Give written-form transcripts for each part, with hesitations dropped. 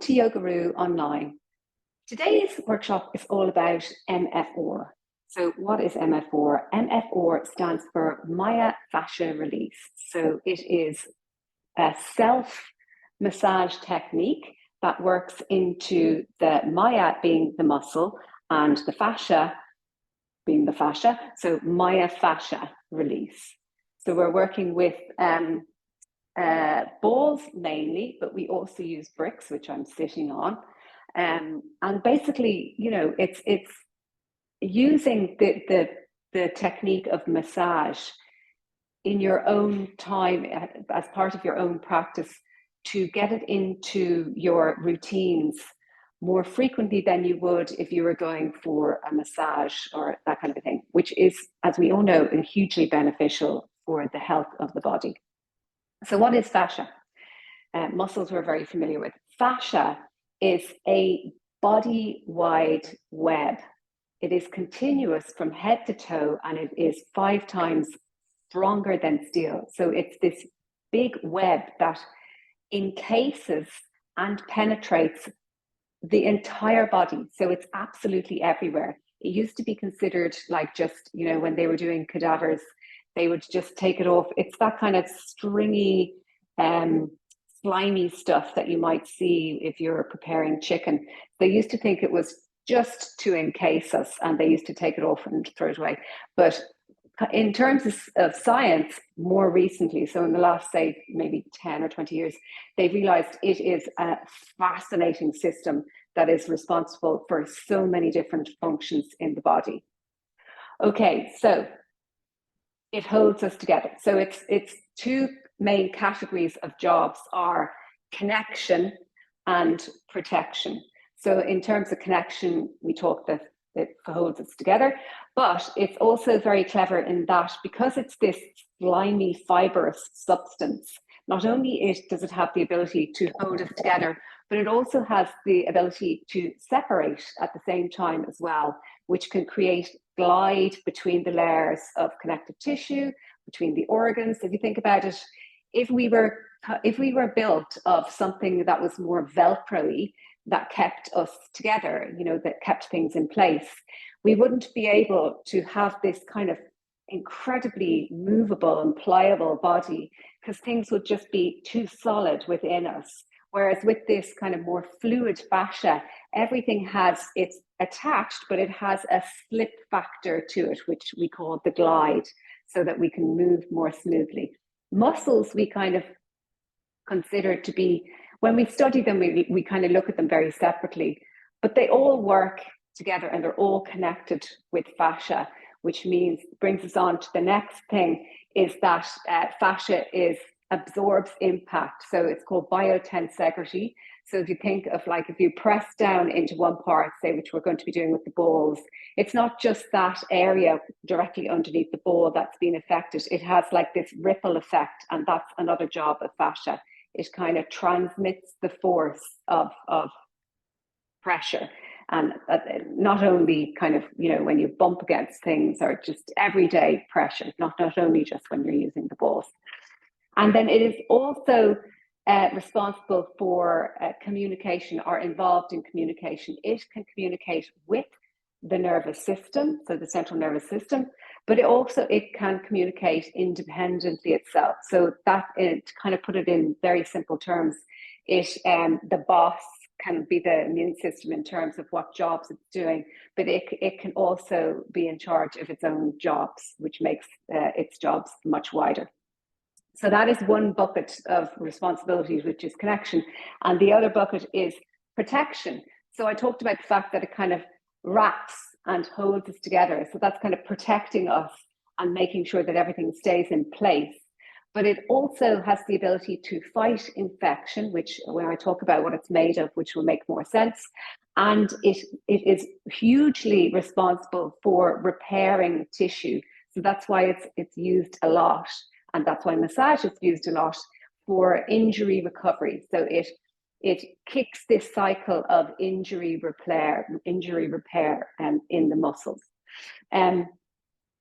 to Yogaroo Online. Today's workshop is all about MFR. So what is MFR? MFR stands for myofascial release. So it is a self-massage technique that works into the mya being the muscle and the fascia being the fascia. So myofascial release. So we're working with balls mainly, but we also use bricks, which I'm sitting on. And basically, you know, it's using the technique of massage in your own time as part of your own practice to get it into your routines more frequently than you would if you were going for a massage or that kind of a thing, which is, as we all know, hugely beneficial for the health of the body. So what is fascia? Muscles we're very familiar with. Fascia is a body-wide web. It is continuous from head to toe, and it is 5 times stronger than steel. So it's this big web that encases and penetrates the entire body. So it's absolutely everywhere. It used to be considered like just, you know, when they were doing cadavers, they would just take it off. It's that kind of stringy, slimy stuff that you might see if you're preparing chicken. They used to think it was just to encase us, and they used to take it off and throw it away. But in terms of science, more recently, so in the last, say, maybe 10 or 20 years, they've realized it is a fascinating system that is responsible for so many different functions in the body. Okay, so it holds us together. So it's 2 main categories of jobs are connection and protection. So in terms of connection, we talk that it holds us together, but it's also very clever in that because it's this slimy, fibrous substance, not only does it have the ability to hold us together, but it also has the ability to separate at the same time as well, which can create glide between the layers of connective tissue, between the organs. If you think about it, if we were built of something that was more Velcro-y, that kept us together, you know, that kept things in place, we wouldn't be able to have this kind of incredibly movable and pliable body because things would just be too solid within us. Whereas with this kind of more fluid fascia, everything it's attached, but it has a slip factor to it, which we call the glide, so that we can move more smoothly. Muscles we kind of consider to be, when we study them, we kind of look at them very separately, but they all work together and they're all connected with fascia, which brings us on to the next thing, is that fascia absorbs impact. So it's called biotensegrity. So if you think of like, if you press down into one part, say, which we're going to be doing with the balls, it's not just that area directly underneath the ball that's been affected. It has like this ripple effect, and that's another job of fascia. It kind of transmits the force of pressure. And not only kind of, you know, when you bump against things, or just everyday pressure, not only just when you're using the balls. And then it is also responsible for communication, or involved in communication. It can communicate with the nervous system, so the central nervous system, but it can communicate independently itself. So that, to kind of put it in very simple terms, the boss can be the immune system in terms of what jobs it's doing, but it can also be in charge of its own jobs, which makes its jobs much wider. So that is one bucket of responsibilities, which is connection. And the other bucket is protection. So I talked about the fact that it kind of wraps and holds us together. So that's kind of protecting us and making sure that everything stays in place. But it also has the ability to fight infection, which when I talk about what it's made of, which will make more sense. And it is hugely responsible for repairing tissue. So that's why it's used a lot. And that's why massage is used a lot for injury recovery. So it kicks this cycle of injury repair in the muscles. And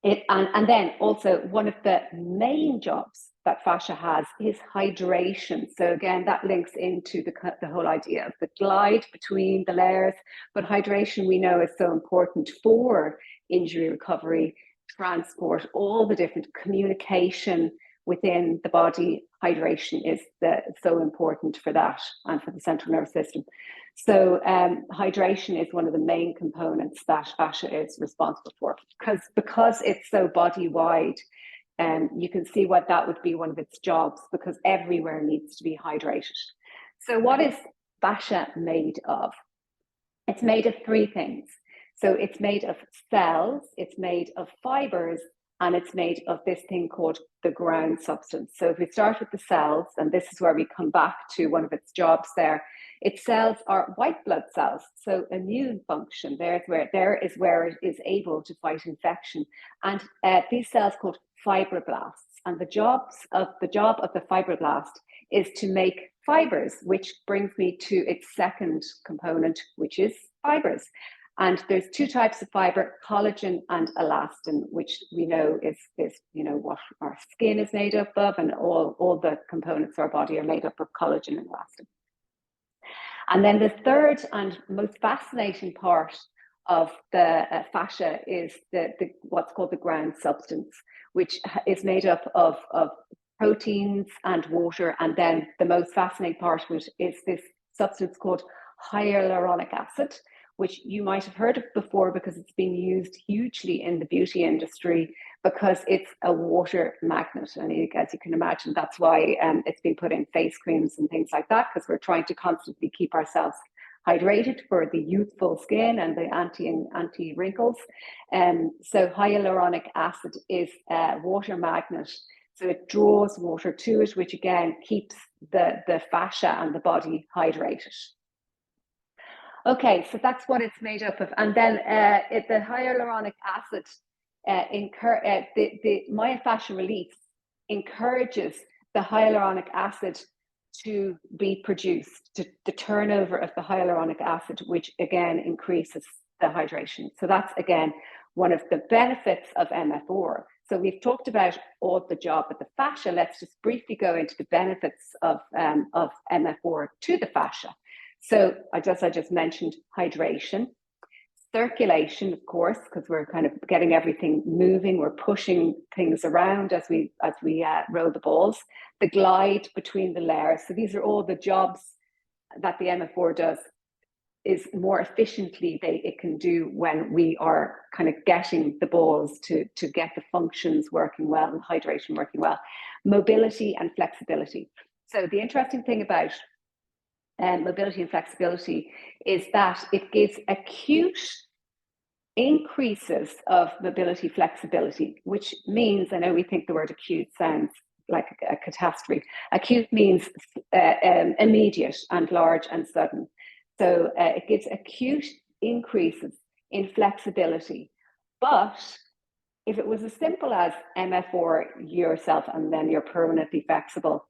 then also one of the main jobs that fascia has is hydration. So again, that links into the whole idea of the glide between the layers. But hydration, we know, is so important for injury recovery, transport, all the different communication within the body. Hydration is so important for that and for the central nervous system. So hydration is one of the main components that fascia is responsible for, because it's so body wide. You can see what that would be one of its jobs, because everywhere needs to be hydrated. So what is fascia made of? It's made of three things. So it's made of cells, it's made of fibers, and it's made of this thing called the ground substance. So if we start with the cells, and this is where we come back to one of its jobs there, its cells are white blood cells. So immune function, there is where it is able to fight infection. And these cells called fibroblasts. And the job of the fibroblast is to make fibers, which brings me to its second component, which is fibers. And there's two types of fiber, collagen and elastin, which we know is what our skin is made up of, and all the components of our body are made up of collagen and elastin. And then the third and most fascinating part of the fascia is what's called the ground substance, which is made up of proteins and water. And then the most fascinating part of it is this substance called hyaluronic acid, which you might have heard of before because it's been used hugely in the beauty industry, because it's a water magnet. And as you can imagine, that's why it's been put in face creams and things like that, because we're trying to constantly keep ourselves hydrated for the youthful skin and the anti wrinkles. So hyaluronic acid is a water magnet. So it draws water to it, which again keeps the fascia and the body hydrated. Okay, so that's what it's made up of. And then the hyaluronic acid, the myofascial release encourages the hyaluronic acid to be produced, to the turnover of the hyaluronic acid, which again increases the hydration. So that's again one of the benefits of MFR. So we've talked about all the job of the fascia. Let's just briefly go into the benefits of MFR to the fascia. So I just mentioned hydration, circulation, of course, because we're kind of getting everything moving. We're pushing things around as we roll the balls. The glide between the layers. So these are all the jobs that the MFR does is more efficiently it can do when we are kind of getting the balls to get the functions working well and hydration working well. Mobility and flexibility. So the interesting thing about mobility and flexibility is that it gives acute increases of mobility flexibility, which means, I know we think the word acute sounds like a catastrophe. Acute means immediate and large and sudden. So it gives acute increases in flexibility. But if it was as simple as MFR yourself and then you're permanently flexible,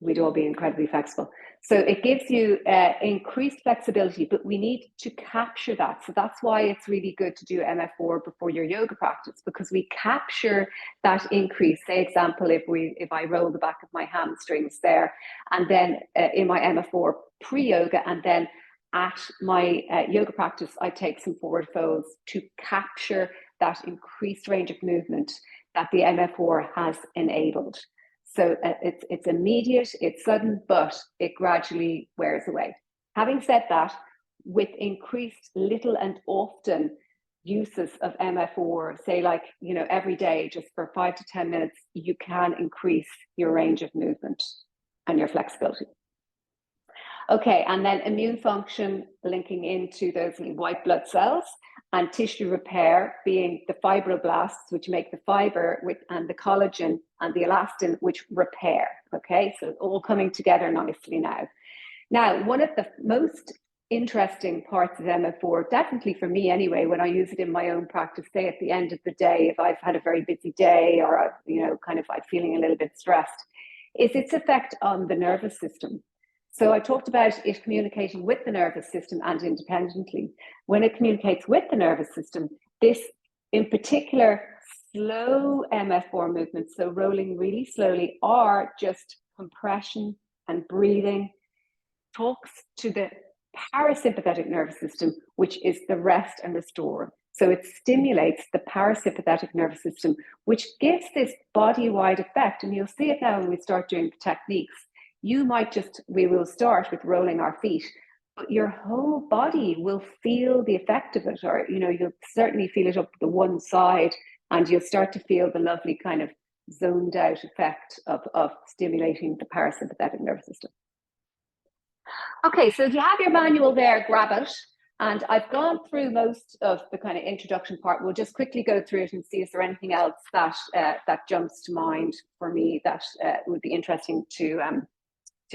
we'd all be incredibly flexible. So it gives you increased flexibility, but we need to capture that. So that's why it's really good to do MFR before your yoga practice, because we capture that increase. Say, example, if I roll the back of my hamstrings there, and then in my MFR pre-yoga, and then at my yoga practice, I take some forward folds to capture that increased range of movement that the MFR has enabled. So it's immediate, it's sudden, but it gradually wears away. Having said that, with increased little and often uses of MFR, say like, every day, just for 5 to 10 minutes, you can increase your range of movement and your flexibility. Okay, and then immune function linking into those white blood cells, and tissue repair being the fibroblasts, which make the fiber, and the collagen and the elastin, which repair. Okay, so all coming together nicely now. Now, one of the most interesting parts of MFR, definitely for me anyway, when I use it in my own practice, say at the end of the day, if I've had a very busy day or I'm feeling a little bit stressed, is its effect on the nervous system. So I talked about it communicating with the nervous system and independently. When it communicates with the nervous system, this in particular slow MFR movements, so rolling really slowly, or just compression and breathing, talks to the parasympathetic nervous system, which is the rest and restore. So it stimulates the parasympathetic nervous system, which gives this body-wide effect. And you'll see it now when we start doing the techniques. We will start with rolling our feet, but your whole body will feel the effect of it, or, you'll certainly feel it up the one side, and you'll start to feel the lovely kind of zoned out effect of stimulating the parasympathetic nervous system. Okay, so if you have your manual there, grab it. And I've gone through most of the kind of introduction part. We'll just quickly go through it and see if there anything else that jumps to mind for me that would be interesting to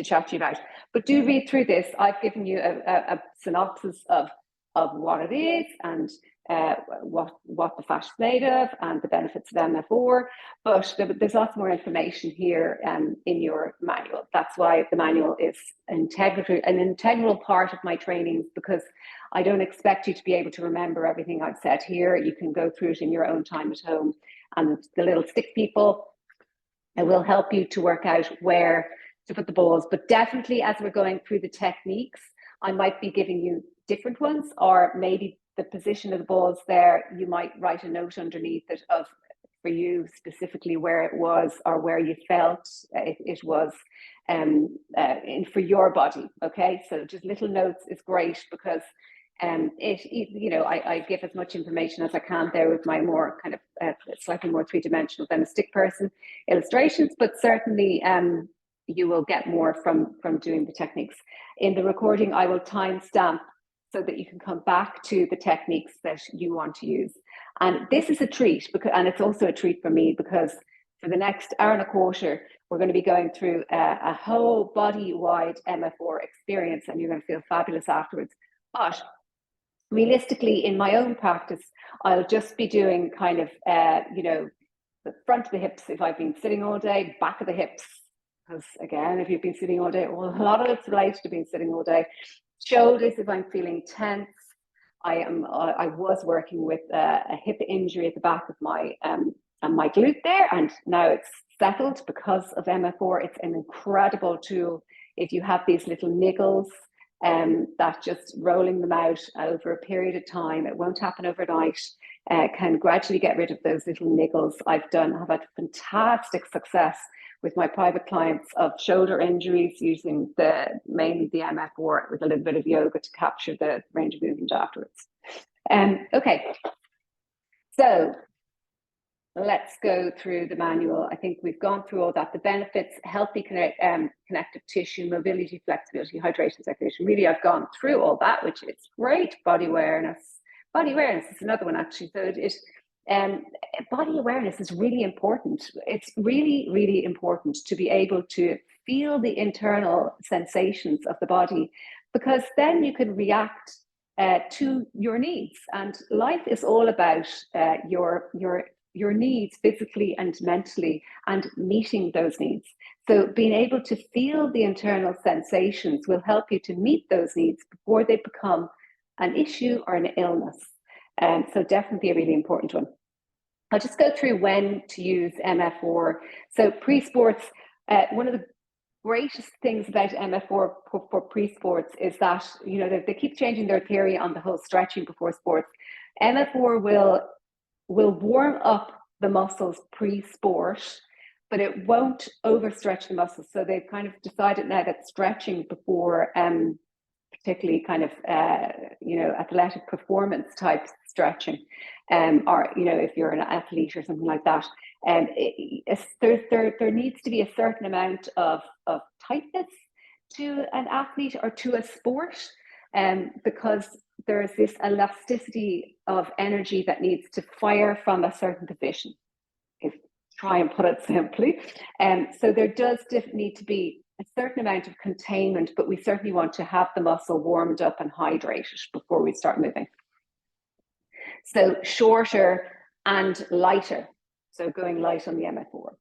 chat to you about. But do read through this. I've given you a synopsis of what it is and what the fat is made of and the benefits of MFR, but there's lots more information here in your manual. That's why the manual is an integral part of my trainings, because I don't expect you to be able to remember everything I've said here. You can go through it in your own time at home, and the little stick people will help you to work out where to put the balls. But definitely, as we're going through the techniques, I might be giving you different ones, or maybe the position of the balls there, you might write a note underneath it for you specifically where it was or where you felt it was for your body. Okay, so just little notes is great, because I give as much information as I can there with my more kind of slightly more three-dimensional than a stick person illustrations, but certainly you will get more from doing the techniques. In the recording, I will timestamp so that you can come back to the techniques that you want to use. And this is a treat, and it's also a treat for me, because for the next hour and a quarter, we're going to be going through a whole body-wide MFR experience, and you're going to feel fabulous afterwards. But realistically, in my own practice, I'll just be doing kind of, the front of the hips if I've been sitting all day, back of the hips, because again, if you've been sitting all day, well, a lot of it's related to being sitting all day. Shoulders if I'm feeling tense. I was working with a hip injury at the back of my glute there, and now it's settled because of MFR. It's an incredible tool if you have these little niggles, that just rolling them out over a period of time, it won't happen overnight, can gradually get rid of those little niggles. I've had fantastic success with my private clients of shoulder injuries using mainly the MFR with a little bit of yoga to capture the range of movement afterwards. Okay, so let's go through the manual. I think we've gone through all that. The benefits: healthy connective tissue, mobility, flexibility, hydration, circulation. Really, I've gone through all that, which is great. Body awareness. Body awareness is another one, actually. So body awareness is really important. It's really, really important to be able to feel the internal sensations of the body, because then you can react to your needs. And life is all about your needs physically and mentally, and meeting those needs. So being able to feel the internal sensations will help you to meet those needs before they become an issue or an illness. So definitely a really important one. I'll just go through when to use MFR. So pre-sports, one of the greatest things about MFR for pre-sports is that, they keep changing their theory on the whole stretching before sports. MFR will warm up the muscles pre-sport, but it won't overstretch the muscles. So they've kind of decided now that stretching before, particularly kind of, athletic performance type stretching, or, if you're an athlete or something like that, there needs to be a certain amount of tightness to an athlete or to a sport, because there's this elasticity of energy that needs to fire from a certain position, if try and put it simply. So there does need to be a certain amount of containment, but we certainly want to have the muscle warmed up and hydrated before we start moving. So shorter and lighter. So going light on the MFR.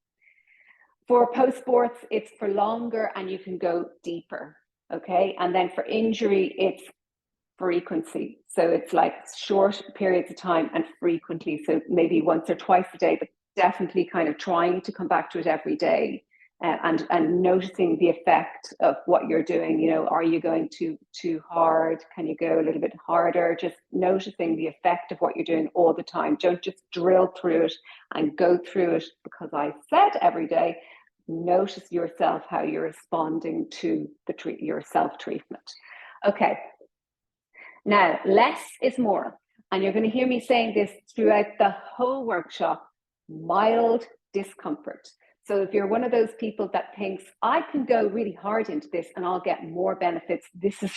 For post-sports, it's for longer and you can go deeper, okay? And then for injury, it's frequency. So it's like short periods of time and frequently. So maybe once or twice a day, but definitely kind of trying to come back to it every day. And noticing the effect of what you're doing. You know, are you going too hard? Can you go a little bit harder? Just noticing the effect of what you're doing all the time. Don't just drill through it and go through it because I said every day. Notice yourself, how you're responding to your self-treatment. Okay. Now, less is more. And you're going to hear me saying this throughout the whole workshop: mild discomfort. So if you're one of those people that thinks, I can go really hard into this and I'll get more benefits, this is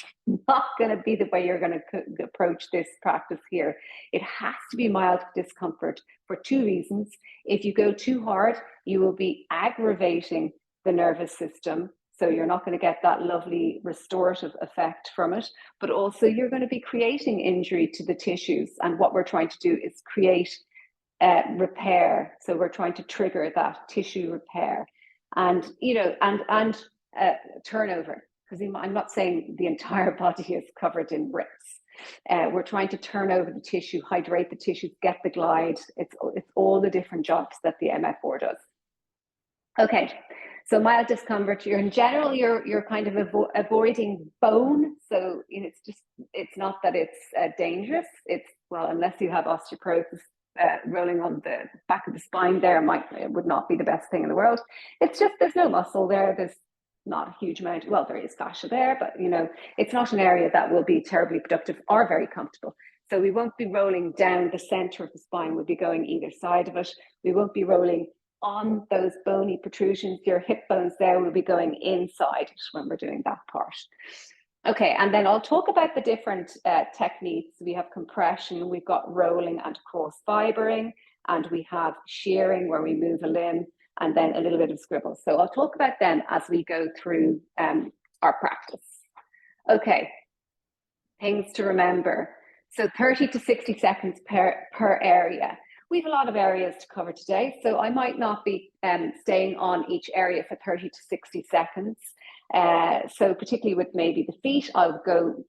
not going to be the way you're going to approach this practice here. It has to be mild discomfort for two reasons. If you go too hard, you will be aggravating the nervous system. So you're not going to get that lovely restorative effect from it, but also you're going to be creating injury to the tissues. And what we're trying to do is create repair. So we're trying to trigger that tissue repair, and you know, and turnover. Because I'm not saying the entire body is covered in bricks. We're trying to turn over the tissue, hydrate the tissues, get the glide. It's all the different jobs that the MFR does. Okay, so mild discomfort. You're in general, you're kind of avoiding bone. So you know, it's not that it's dangerous. It's, well, unless you have osteoporosis. Rolling on the back of the spine there would not be the best thing in the world. It's just there's no muscle there. There's not a huge amount. Well, there is fascia there, but you know, it's not an area that will be terribly productive or very comfortable. So we won't be rolling down the center of the spine. We'll be going either side of it. We won't be rolling on those bony protrusions. Your hip bones there will be going inside it when we're doing that part. Okay, and then I'll talk about the different techniques. We have compression, we've got rolling and cross fibering, and we have shearing where we move a limb, and then a little bit of scribble. So I'll talk about them as we go through our practice. Okay, things to remember. So 30 to 60 seconds per area. We have a lot of areas to cover today, so I might not be staying on each area for 30 to 60 seconds. So particularly with maybe the feet, I'll go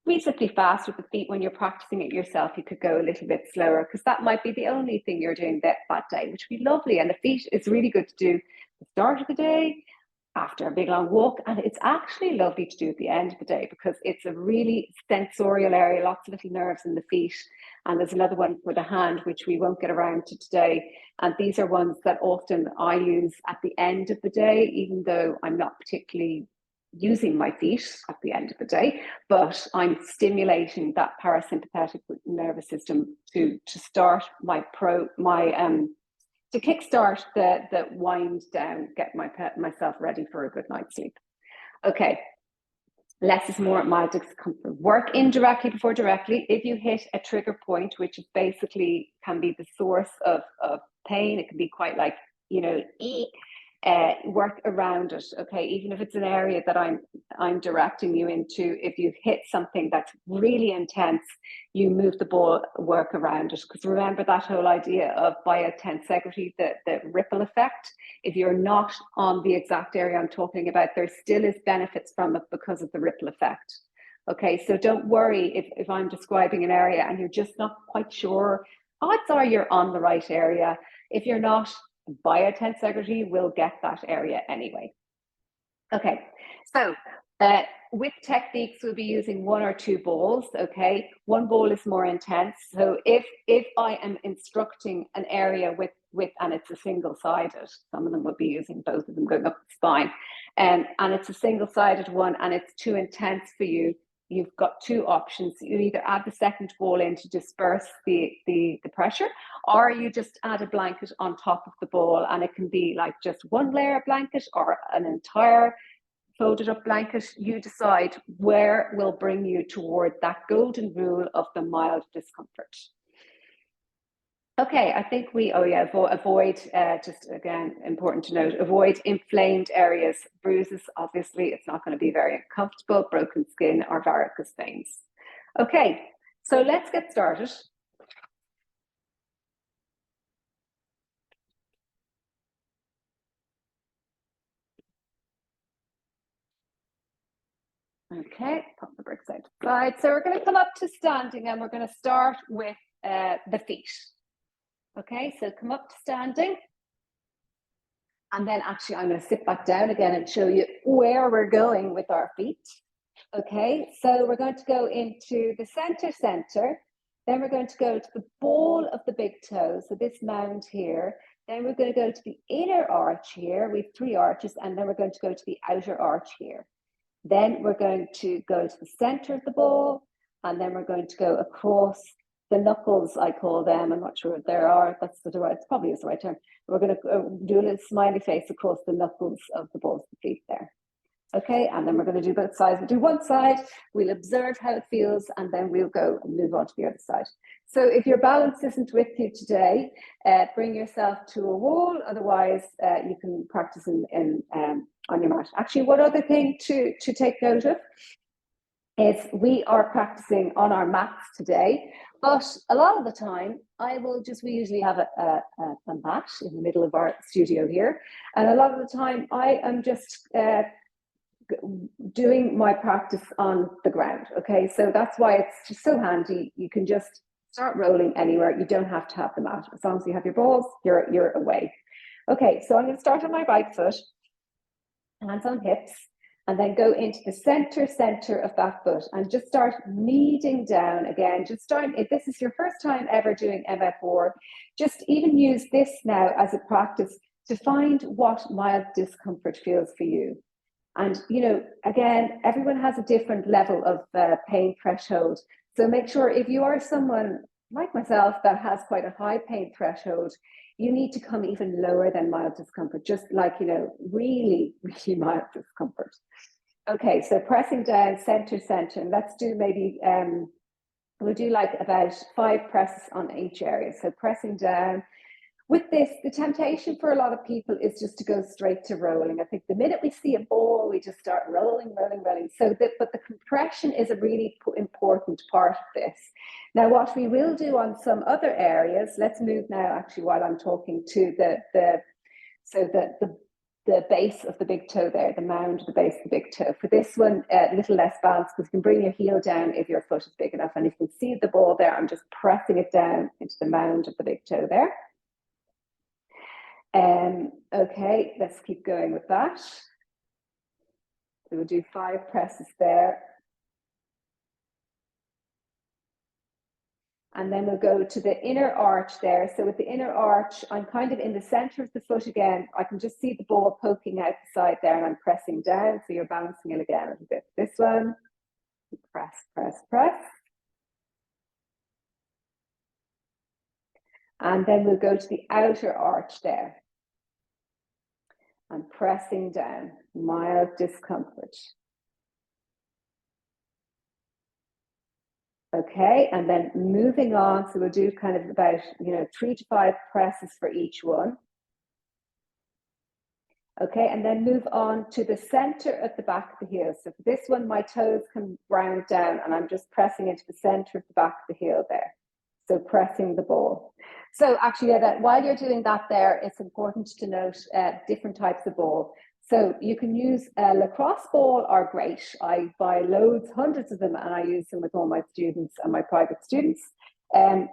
reasonably fast with the feet. When you're practicing it yourself, you could go a little bit slower because that might be the only thing you're doing that day, which would be lovely. And the feet is really good to do at the start of the day, after a big long walk, and it's actually lovely to do at the end of the day because it's a really sensorial area, lots of little nerves in the feet. And there's another one for the hand, which we won't get around to today. And these are ones that often I use at the end of the day, even though I'm not particularly using my feet at the end of the day, but I'm stimulating that parasympathetic nervous system to start to kickstart the wind down, get myself ready for a good night's sleep. Okay, less is more. Mild discomfort. Work indirectly before directly. If you hit a trigger point, which is basically can be the source of pain, it can be quite like, you know, work around it. Okay, even if it's an area that I'm directing you into, if you hit something that's really intense, you move the ball, work around it. Because remember that whole idea of biotensegrity, the ripple effect. If you're not on the exact area I'm talking about, there still is benefits from it because of the ripple effect. Okay, so don't worry if I'm describing an area and you're just not quite sure. Odds are you're on the right area. If you're not, biotensegrity will get that area anyway. Okay, so with techniques, we'll be using one or two balls. Okay, one ball is more intense. So if I am instructing an area with and it's a single-sided, some of them would be using both of them going up the spine, and it's a single-sided one and it's too intense for you, you've got two options. You either add the second ball in to disperse the pressure, or you just add a blanket on top of the ball, and it can be like just one layer blanket or an entire folded up blanket. You decide where will bring you toward that golden rule of the mild discomfort. Okay, I think avoid, just again, important to note, avoid inflamed areas, bruises, obviously, it's not going to be very uncomfortable, broken skin or varicose veins. Okay, so let's get started. Okay, pop the bricks out to the side. So we're going to come up to standing and we're going to start with the feet. Okay, so come up to standing. And then actually I'm going to sit back down again and show you where we're going with our feet. Okay, so we're going to go into the center. Then we're going to go to the ball of the big toe, so this mound here. Then we're going to go to the inner arch here. We have 3 arches, and then we're going to go to the outer arch here. Then we're going to go to the center of the ball, and then we're going to go across the knuckles, I call them. I'm not sure what there are. That's the right, probably is the right term. We're going to do a little smiley face across the knuckles of the balls of the feet there. Okay, and then we're going to do both sides. We'll do one side, we'll observe how it feels, and then we'll go and move on to the other side. So if your balance isn't with you today, bring yourself to a wall. Otherwise, you can practice on your mat. Actually, one other thing to take note of is we are practicing on our mats today, but a lot of the time we usually have a mat in the middle of our studio here, and a lot of the time I am just doing my practice on the ground. Okay, so that's why it's just so handy. You can just start rolling anywhere. You don't have to have the mat. As long as you have your balls, you're away. Okay, so I'm going to start on my right foot, hands on hips, and then go into the center of that foot and just start kneading down again. Just start, if this is your first time ever doing MFR, just even use this now as a practice to find what mild discomfort feels for you. And, you know, again, everyone has a different level of pain threshold. So make sure if you are someone like myself that has quite a high pain threshold, you need to come even lower than mild discomfort, just like, you know, really, really mild discomfort. Okay, so pressing down center, and let's do maybe, we'll do like about 5 presses on each area. So pressing down. With this, the temptation for a lot of people is just to go straight to rolling. I think the minute we see a ball, we just start rolling. So but the compression is a really important part of this. Now, what we will do on some other areas, let's move now actually while I'm talking to the base of the big toe there, the mound of the base of the big toe. For this one, a little less balance because you can bring your heel down if your foot is big enough. And if you can see the ball there, I'm just pressing it down into the mound of the big toe there. Okay, let's keep going with that. So we'll do 5 presses there. And then we'll go to the inner arch there. So with the inner arch, I'm kind of in the center of the foot again. I can just see the ball poking out the side there and I'm pressing down. So you're balancing it again a little bit. This one, press. And then we'll go to the outer arch there. And pressing down, mild discomfort. Okay, and then moving on, so we'll do kind of about, 3 to 5 presses for each one. Okay, and then move on to the center at the back of the heel. So for this one, my toes can round down and I'm just pressing into the center of the back of the heel there. So pressing the ball. So actually, while you're doing that there, it's important to note different types of ball. So you can use a lacrosse ball are great. I buy loads, hundreds of them, and I use them with all my students and my private students.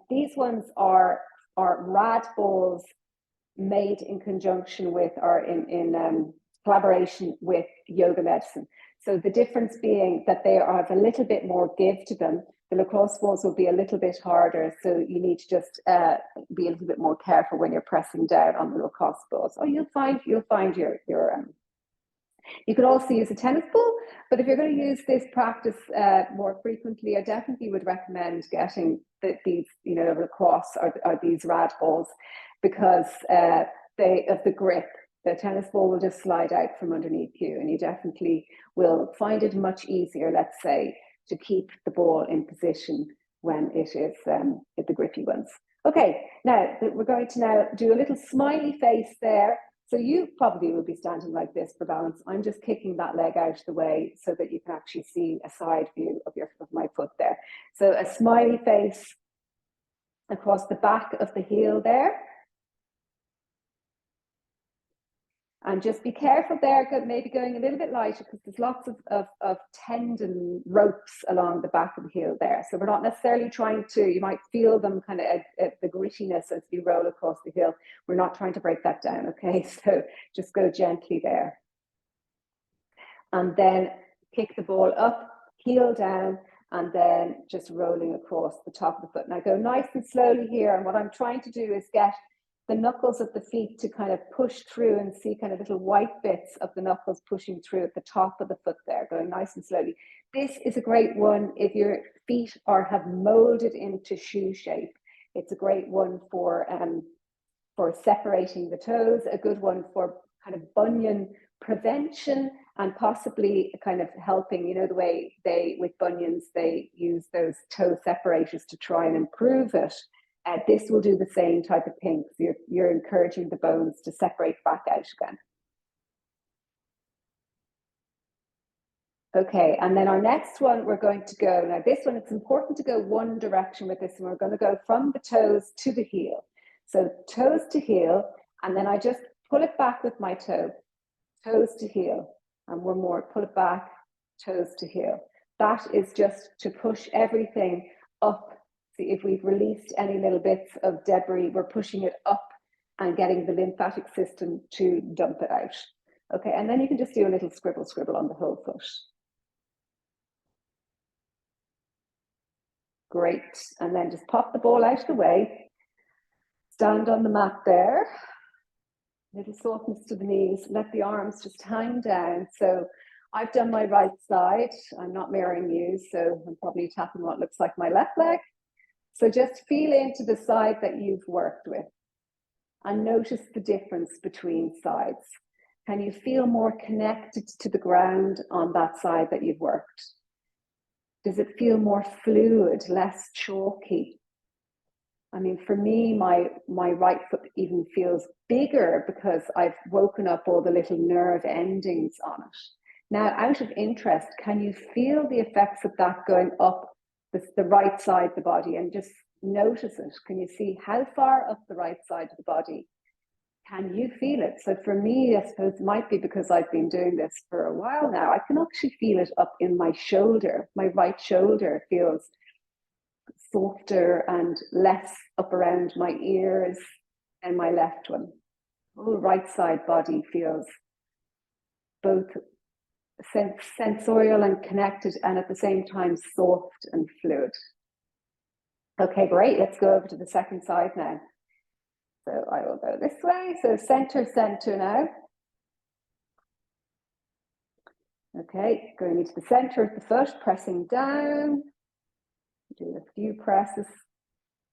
These ones are rad balls made in conjunction with or in collaboration with yoga medicine. So the difference being that they have a little bit more give to them. The lacrosse balls will be a little bit harder, so you need to just be a little bit more careful when you're pressing down on the lacrosse balls. Or you'll find your you could also use a tennis ball, but if you're going to use this practice more frequently, I definitely would recommend getting these, lacrosse or these rad balls because of the grip. The tennis ball will just slide out from underneath you, and you definitely will find it much easier, let's say, to keep the ball in position when it is the grippy ones. Okay, now we're going to now do a little smiley face there. So you probably will be standing like this for balance. I'm just kicking that leg out of the way so that you can actually see a side view of my foot there. So a smiley face across the back of the heel there. And just be careful there, maybe going a little bit lighter, because there's lots of tendon ropes along the back of the heel there. So we're not necessarily trying to, you might feel them kind of at the grittiness as you roll across the heel. We're not trying to break that down, okay? So just go gently there. And then kick the ball up, heel down, and then just rolling across the top of the foot. Now go nice and slowly here. And what I'm trying to do is get the knuckles of the feet to kind of push through and see kind of little white bits of the knuckles pushing through at the top of the foot there, going nice and slowly. This is a great one if your feet have molded into shoe shape. It's a great one for separating the toes, a good one for kind of bunion prevention, and possibly kind of helping, you know, the way with bunions, they use those toe separators to try and improve it. This will do the same type of thing. So you're encouraging the bones to separate back out again. Okay, and then our next one, we're going to go, now this one, it's important to go one direction with this one. We're going to go from the toes to the heel. So toes to heel, and then I just pull it back with my toe, toes to heel, and one more, pull it back, toes to heel. That is just to push everything up. See, if we've released any little bits of debris, we're pushing it up and getting the lymphatic system to dump it out. Okay, and then you can just do a little scribble on the whole foot. Great, and then just pop the ball out of the way. Stand on the mat there. Little softness to the knees. Let the arms just hang down. So I've done my right side. I'm not mirroring you, so I'm probably tapping what looks like my left leg. So just feel into the side that you've worked with and notice the difference between sides. Can you feel more connected to the ground on that side that you've worked? Does it feel more fluid, less chalky? I mean, for me, my right foot even feels bigger because I've woken up all the little nerve endings on it. Now, out of interest, can you feel the effects of that going up the right side of the body, and just notice it? Can you see how far up the right side of the body? Can you feel it? So for me, I suppose it might be because I've been doing this for a while now. I can actually feel it up in my shoulder. My right shoulder feels softer and less up around my ears than my left one. The whole right side body feels both sensorial and connected, and at the same time soft and fluid. Okay, great. Let's go over to the second side now. So I will go this way. So center now. Okay, going into the center of the foot, pressing down. Do a few presses.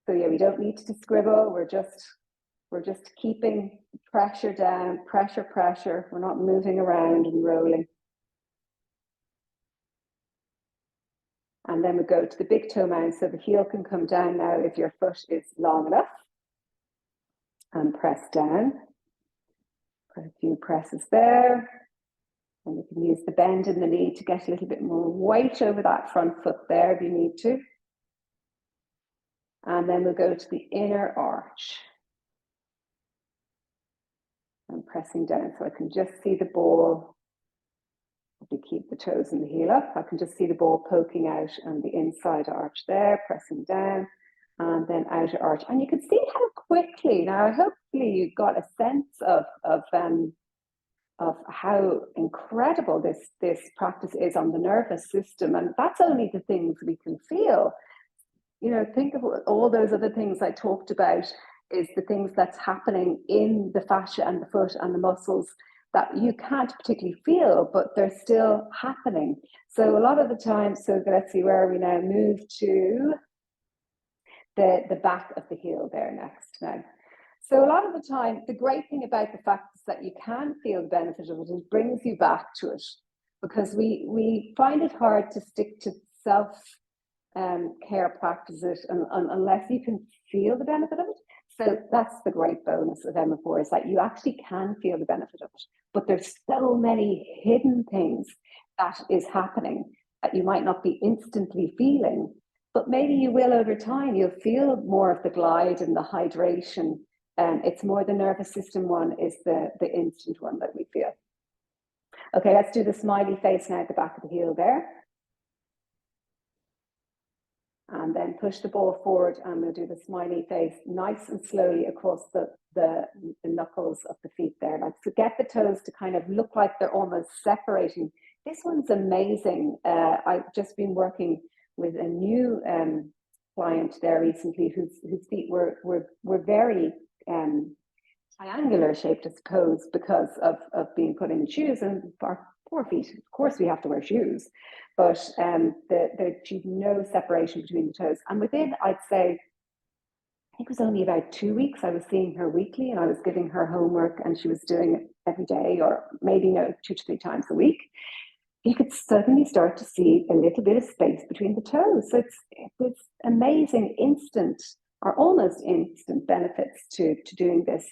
So yeah, we don't need to scribble. We're just keeping pressure down, pressure. We're not moving around and rolling. And then we go to the big toe mound, so the heel can come down now if your foot is long enough. And press down. Put a few presses there. And you can use the bend in the knee to get a little bit more weight over that front foot there if you need to. And then we'll go to the inner arch. And pressing down, so I can just see the ball. If you keep the toes and the heel up, I can just see the ball poking out and the inside arch there, pressing down, and then outer arch. And you can see how quickly, now hopefully you got a sense of how incredible this practice is on the nervous system. And that's only the things we can feel. You know, think of all those other things I talked about, is the things that's happening in the fascia and the foot and the muscles that you can't particularly feel, but they're still happening. So a lot of the time, so let's see, where are we now? Move to the back of the heel there next now. So a lot of the time, the great thing about the fact is that you can feel the benefit of it. It brings you back to it, because we find it hard to stick to self-care practices unless you can feel the benefit of it. So that's the great bonus of MFR, is that you actually can feel the benefit of it. But there's so many hidden things that is happening that you might not be instantly feeling, but maybe you will over time. You'll feel more of the glide and the hydration It's more the nervous system one is the instant one that we feel. Okay, let's do the smiley face now at the back of the heel there. And then push the ball forward, and we'll do the smiley face nice and slowly across the knuckles of the feet there. Like, to get the toes to kind of look like they're almost separating. This one's amazing. I've just been working with a new client there recently whose feet were very triangular shaped, I suppose, because of being put in shoes. And our poor feet, of course, we have to wear shoes, but there's no separation between the toes. And within, I'd say, I think it was only about 2 weeks, I was seeing her weekly, and I was giving her homework, and she was doing it every day, or maybe 2 to 3 times a week. You could suddenly start to see a little bit of space between the toes. So it's amazing, instant or almost instant benefits to doing this.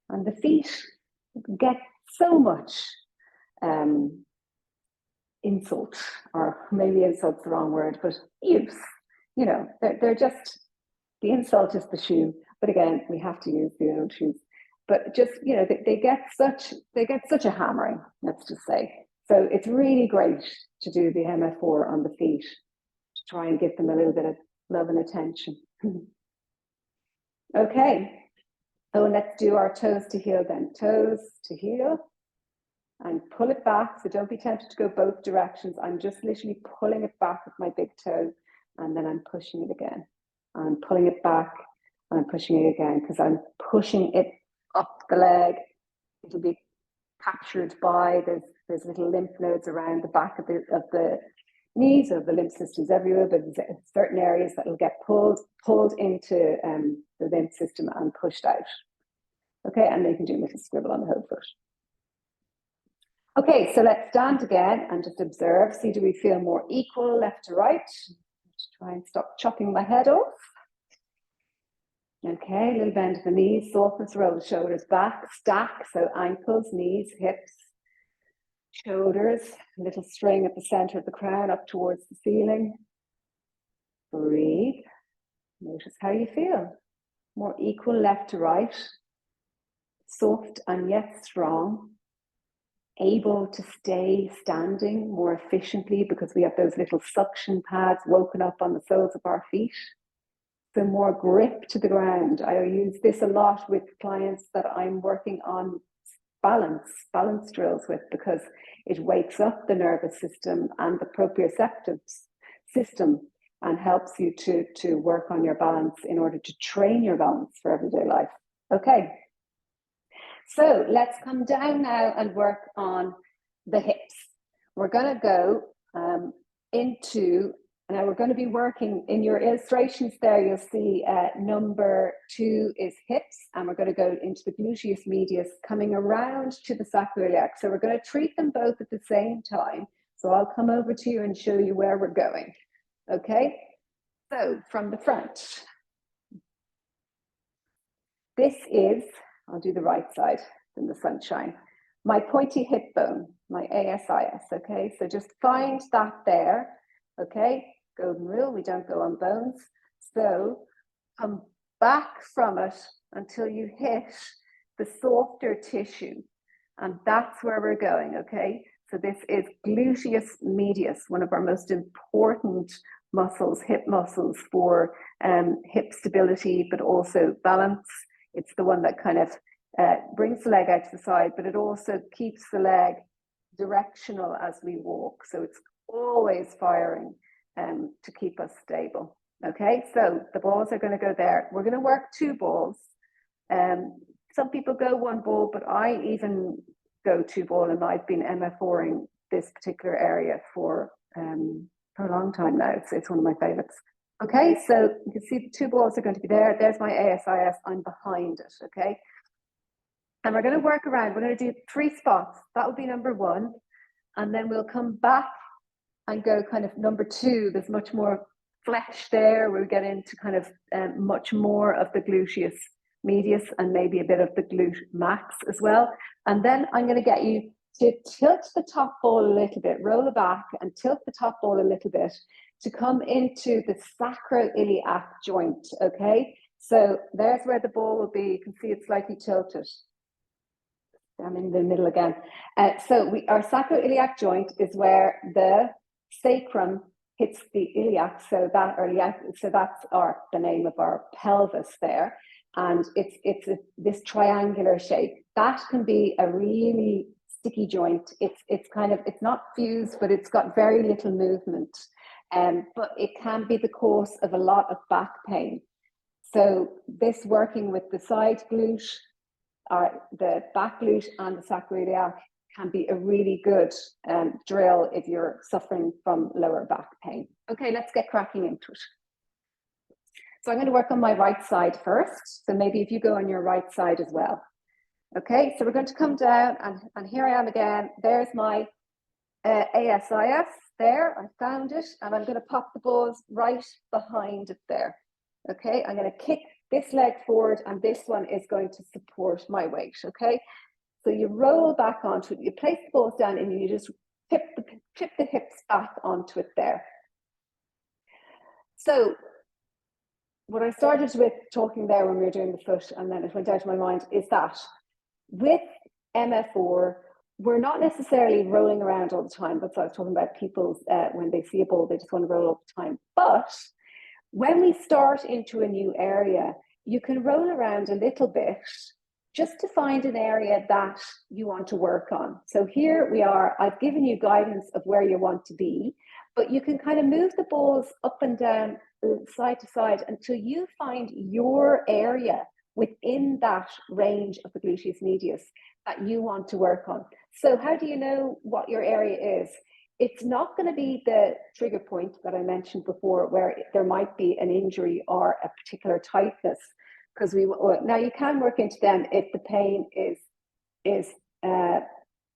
And the feet get so much insult, or maybe insult's the wrong word, but use. They're just, the insult is the shoe, but again, we have to use the old shoes. But just, they get such a hammering, let's just say. So it's really great to do the MFR on the feet to try and give them a little bit of love and attention. Okay. So let's do our toes to heel then. Toes to heel, and pull it back. So don't be tempted to go both directions. I'm just literally pulling it back with my big toe, and then I'm pushing it again. I'm pulling it back, and I'm pushing it again, because I'm pushing it up the leg. It'll be captured by, there's little lymph nodes around the back of the knees, or the lymph systems everywhere, but there's certain areas that will get pulled into the lymph system and pushed out. Okay, and then you can do a little scribble on the whole foot. Okay, so let's stand again and just observe. See, do we feel more equal left to right? Just try and stop chopping my head off. Okay, a little bend of the knees, softness, roll the shoulders back, stack, so ankles, knees, hips, shoulders, a little string at the center of the crown up towards the ceiling. Breathe. Notice how you feel. More equal left to right. Soft and yet strong. Able to stay standing more efficiently because we have those little suction pads woken up on the soles of our feet. So more grip to the ground. I use this a lot with clients that I'm working on balance drills with, because it wakes up the nervous system and the proprioceptive system and helps you to work on your balance in order to train your balance for everyday life. Okay, so let's come down now and work on the hips. We're going to go now we're going to be working in your illustrations there. You'll see number 2 is hips, and we're going to go into the gluteus medius, coming around to the sacroiliac. So we're going to treat them both at the same time. So I'll come over to you and show you where we're going. Okay, so from the front. This is, I'll do the right side in the sunshine, my pointy hip bone, my ASIS. Okay, so just find that there. Okay, golden rule, we don't go on bones. So come back from it until you hit the softer tissue. And that's where we're going, okay? So this is gluteus medius, one of our most important muscles, hip muscles for hip stability, but also balance. It's the one that kind of brings the leg out to the side, but it also keeps the leg directional as we walk. So it's always firing to keep us stable. Okay, so the balls are going to go there. We're going to work 2 balls. Some people go 1 ball, but I even go 2 ball, and I've been MFRing this particular area for a long time now. It's one of my favorites. Okay, so you can see the 2 balls are going to be there. There's my ASIS. I'm behind it. Okay, and we're going to work around. We're going to do 3 spots. That will be number 1, and then we'll come back and go kind of number 2. There's much more flesh there. We'll get into kind of much more of the gluteus medius and maybe a bit of the glute max as well. And then I'm going to get you to tilt the top ball a little bit, roll it back and tilt the top ball a little bit to come into the sacroiliac joint, okay? So there's where the ball will be. You can see it's slightly tilted. I'm in the middle again. So our sacroiliac joint is where the sacrum hits the iliac. So that's the name of our pelvis there. And it's this triangular shape. That can be a really sticky joint. It's not fused, but it's got very little movement. But it can be the cause of a lot of back pain. So this working with the side glute, the back glute and the sacroiliac can be a really good drill if you're suffering from lower back pain. Okay, let's get cracking into it. So I'm going to work on my right side first. So maybe if you go on your right side as well. Okay, so we're going to come down and here I am again. There's my ASIS there. I found it and I'm going to pop the balls right behind it there. Okay, I'm going to kick this leg forward and this one is going to support my weight. Okay, so you roll back onto it, you place the balls down and you just tip the hips back onto it there. So what I started with talking there when we were doing the foot and then it went out of my mind is that with MFR, we're not necessarily rolling around all the time. That's what I was talking about. People, when they see a ball, they just want to roll all the time. But when we start into a new area, you can roll around a little bit just to find an area that you want to work on. So here we are. I've given you guidance of where you want to be, but you can kind of move the balls up and down, side to side, until you find your area within that range of the gluteus medius that you want to work on. So how do you know what your area is? It's not going to be the trigger point that I mentioned before, where there might be an injury or a particular tightness, because now you can work into them if the pain is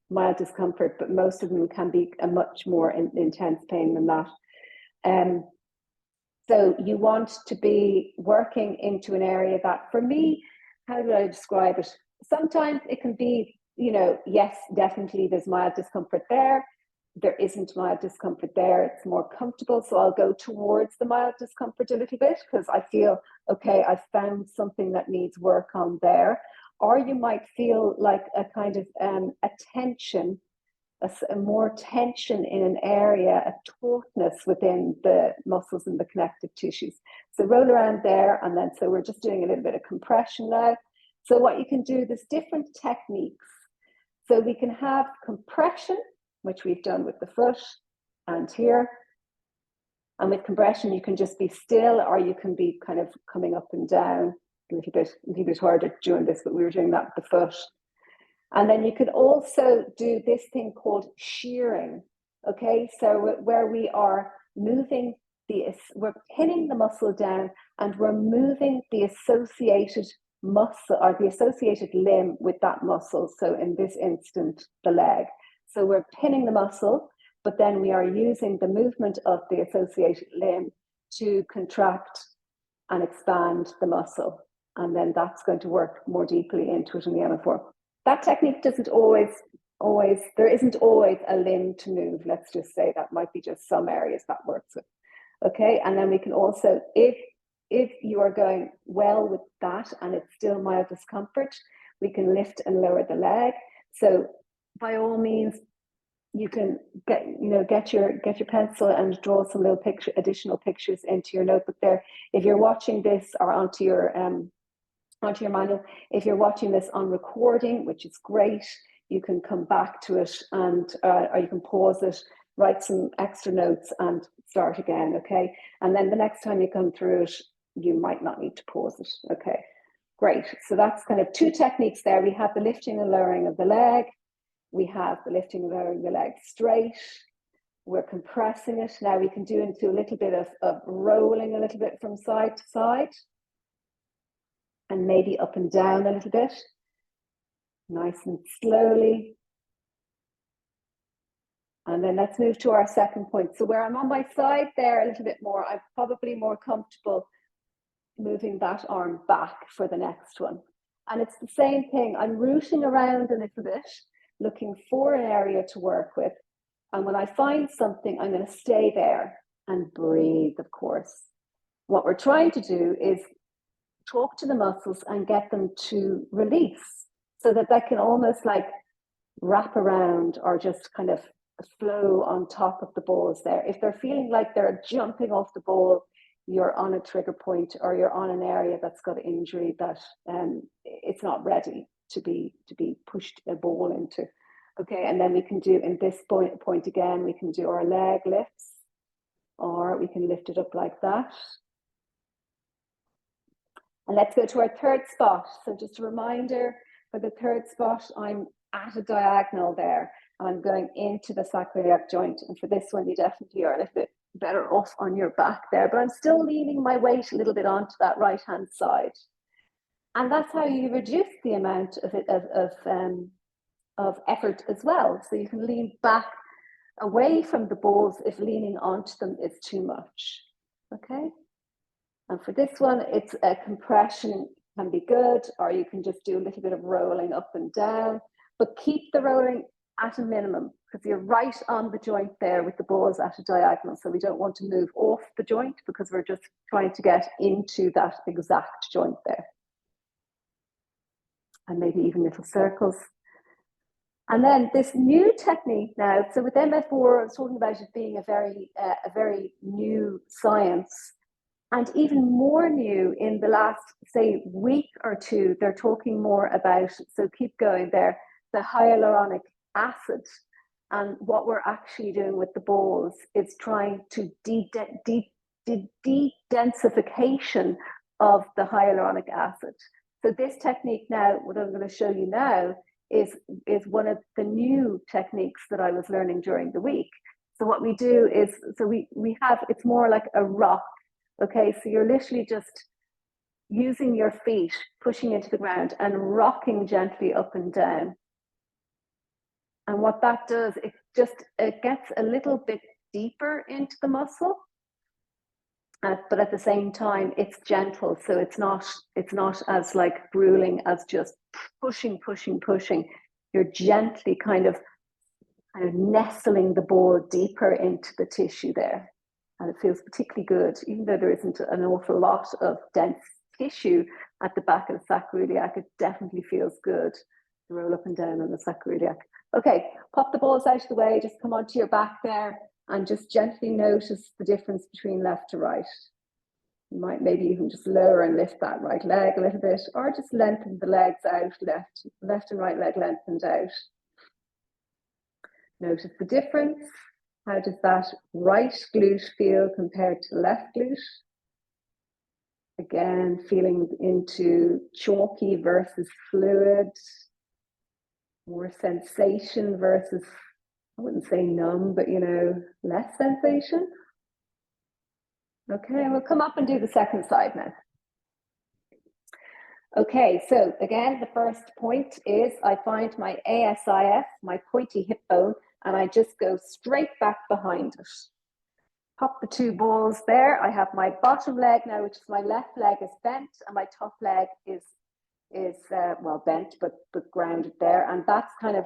mild discomfort, but most of them can be a much more intense pain than that. So you want to be working into an area that, for me, how do I describe it? Sometimes it can be, yes, definitely there's mild discomfort there. There isn't mild discomfort there. It's more comfortable. So I'll go towards the mild discomfort a little bit because I feel, okay, I've found something that needs work on there. Or you might feel like a kind of a tension, a more tension in an area, a tautness within the muscles and the connective tissues. So roll around there. And then, so we're just doing a little bit of compression now. So what you can do, there's different techniques. So we can have compression, which we've done with the foot and here. And with compression, you can just be still, or you can be kind of coming up and down a little bit harder doing this, but we were doing that with the foot. And then you could also do this thing called shearing. Okay, so where we are moving we're pinning the muscle down and we're moving the associated muscle or the associated limb with that muscle. So in this instant, the leg. So we're pinning the muscle, but then we are using the movement of the associated limb to contract and expand the muscle. And then that's going to work more deeply into it in the MFR. That technique doesn't always, there isn't always a limb to move. Let's just say that might be just some areas that works with. Okay, and then we can also, if you are going well with that and it's still mild discomfort, we can lift and lower the leg. So by all means, you can get your pencil and draw some little additional pictures into your notebook there. If you're watching this or onto your manual, if you're watching this on recording, which is great, you can come back to it and or you can pause it, write some extra notes and start again. Okay, and then the next time you come through it, you might not need to pause it. Okay, great. So that's kind of two techniques there. We have the lifting and lowering of the leg. We have the lifting and lowering the leg straight. We're compressing it. Now we can do into a little bit of rolling a little bit from side to side. And maybe up and down a little bit. Nice and slowly. And then let's move to our second point. So where I'm on my side there a little bit more, I'm probably more comfortable moving that arm back for the next one. And it's the same thing. I'm rooting around a little bit, looking for an area to work with. And when I find something, I'm going to stay there and breathe, of course. What we're trying to do is talk to the muscles and get them to release, so that they can almost like wrap around or just kind of flow on top of the balls there. If they're feeling like they're jumping off the ball, you're on a trigger point, or you're on an area that's got injury that it's not ready to be pushed a ball into. Okay, and then we can do, in this point again, we can do our leg lifts, or we can lift it up like that. And let's go to our third spot. So just a reminder, for the third spot, I'm at a diagonal there, and I'm going into the sacroiliac joint. And for this one, you definitely are a little bit better off on your back there, but I'm still leaning my weight a little bit onto that right-hand side. And that's how you reduce the amount of effort as well. So you can lean back away from the balls if leaning onto them is too much. Okay. And for this one, it's a compression can be good, or you can just do a little bit of rolling up and down, but keep the rolling at a minimum, because you're right on the joint there with the balls at a diagonal. So we don't want to move off the joint, because we're just trying to get into that exact joint there. And maybe even little circles. And then this new technique now, so with MFR, I was talking about it being a very new science, and even more new in the last, say, week or two. They're talking more about, so keep going there, the hyaluronic acid. And what we're actually doing with the balls is trying to de-densification of the hyaluronic acid. So this technique now, what I'm going to show you now, is one of the new techniques that I was learning during the week. So what we do is, so we have, it's more like a rock. Okay, so you're literally just using your feet, pushing into the ground and rocking gently up and down. And what that does, it gets a little bit deeper into the muscle, but at the same time, it's gentle. So it's not as like grueling as just pushing. You're gently kind of nestling the ball deeper into the tissue there. And it feels particularly good, even though there isn't an awful lot of dense tissue at the back of the sacroiliac. It definitely feels good to roll up and down on the sacroiliac. Okay, pop the balls out of the way, just come onto your back there, and just gently notice the difference between left to right. You might maybe even just lower and lift that right leg a little bit, or just lengthen the legs out, left and right leg lengthened out. Notice the difference. How does that right glute feel compared to the left glute? Again, feeling into chalky versus fluid, more sensation versus, I wouldn't say numb, but less sensation. Okay, we'll come up and do the second side now. Okay, so again, the first point is I find my ASIF, my pointy hip bone, and I just go straight back behind it. Pop the two balls there. I have my bottom leg now, which is my left leg is bent, and my top leg is well bent but grounded there, and that's kind of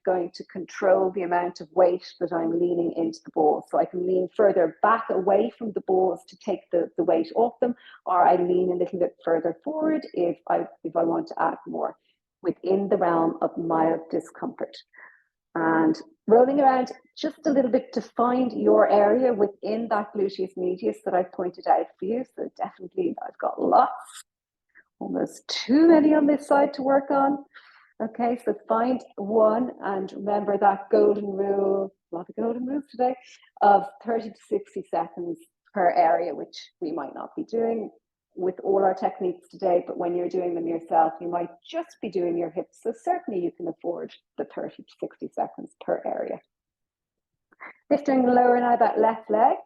going to control the amount of weight that I'm leaning into the balls. So I can lean further back away from the balls to take the weight off them, or I lean a little bit further forward if I want to add more, within the realm of mild discomfort. And rolling around just a little bit to find your area within that gluteus medius that I've pointed out for you. So definitely I've got lots, almost too many on this side to work on. Okay, so find one, and remember that golden rule, a lot of golden rules today, of 30 to 60 seconds per area, which we might not be doing with all our techniques today, but when you're doing them yourself, you might just be doing your hips. So certainly you can afford the 30 to 60 seconds per area. Lifting and lower now that left leg.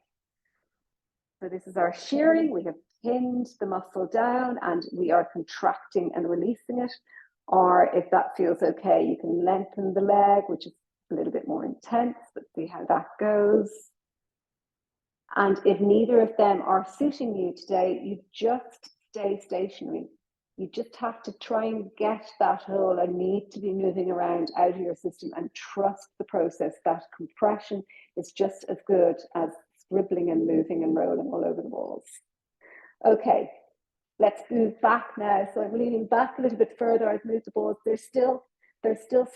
So this is our shearing. We have pinned the muscle down and we are contracting and releasing it. Or if that feels okay, you can lengthen the leg, which is a little bit more intense, but see how that goes. And if neither of them are suiting you today, you just stay stationary. You just have to try and get that whole "I need to be moving around" out of your system, and trust the process. That compression is just as good as scribbling and moving and rolling all over the walls. Okay, Let's move back now. So I'm leaning back a little bit further. I've moved the balls. They're still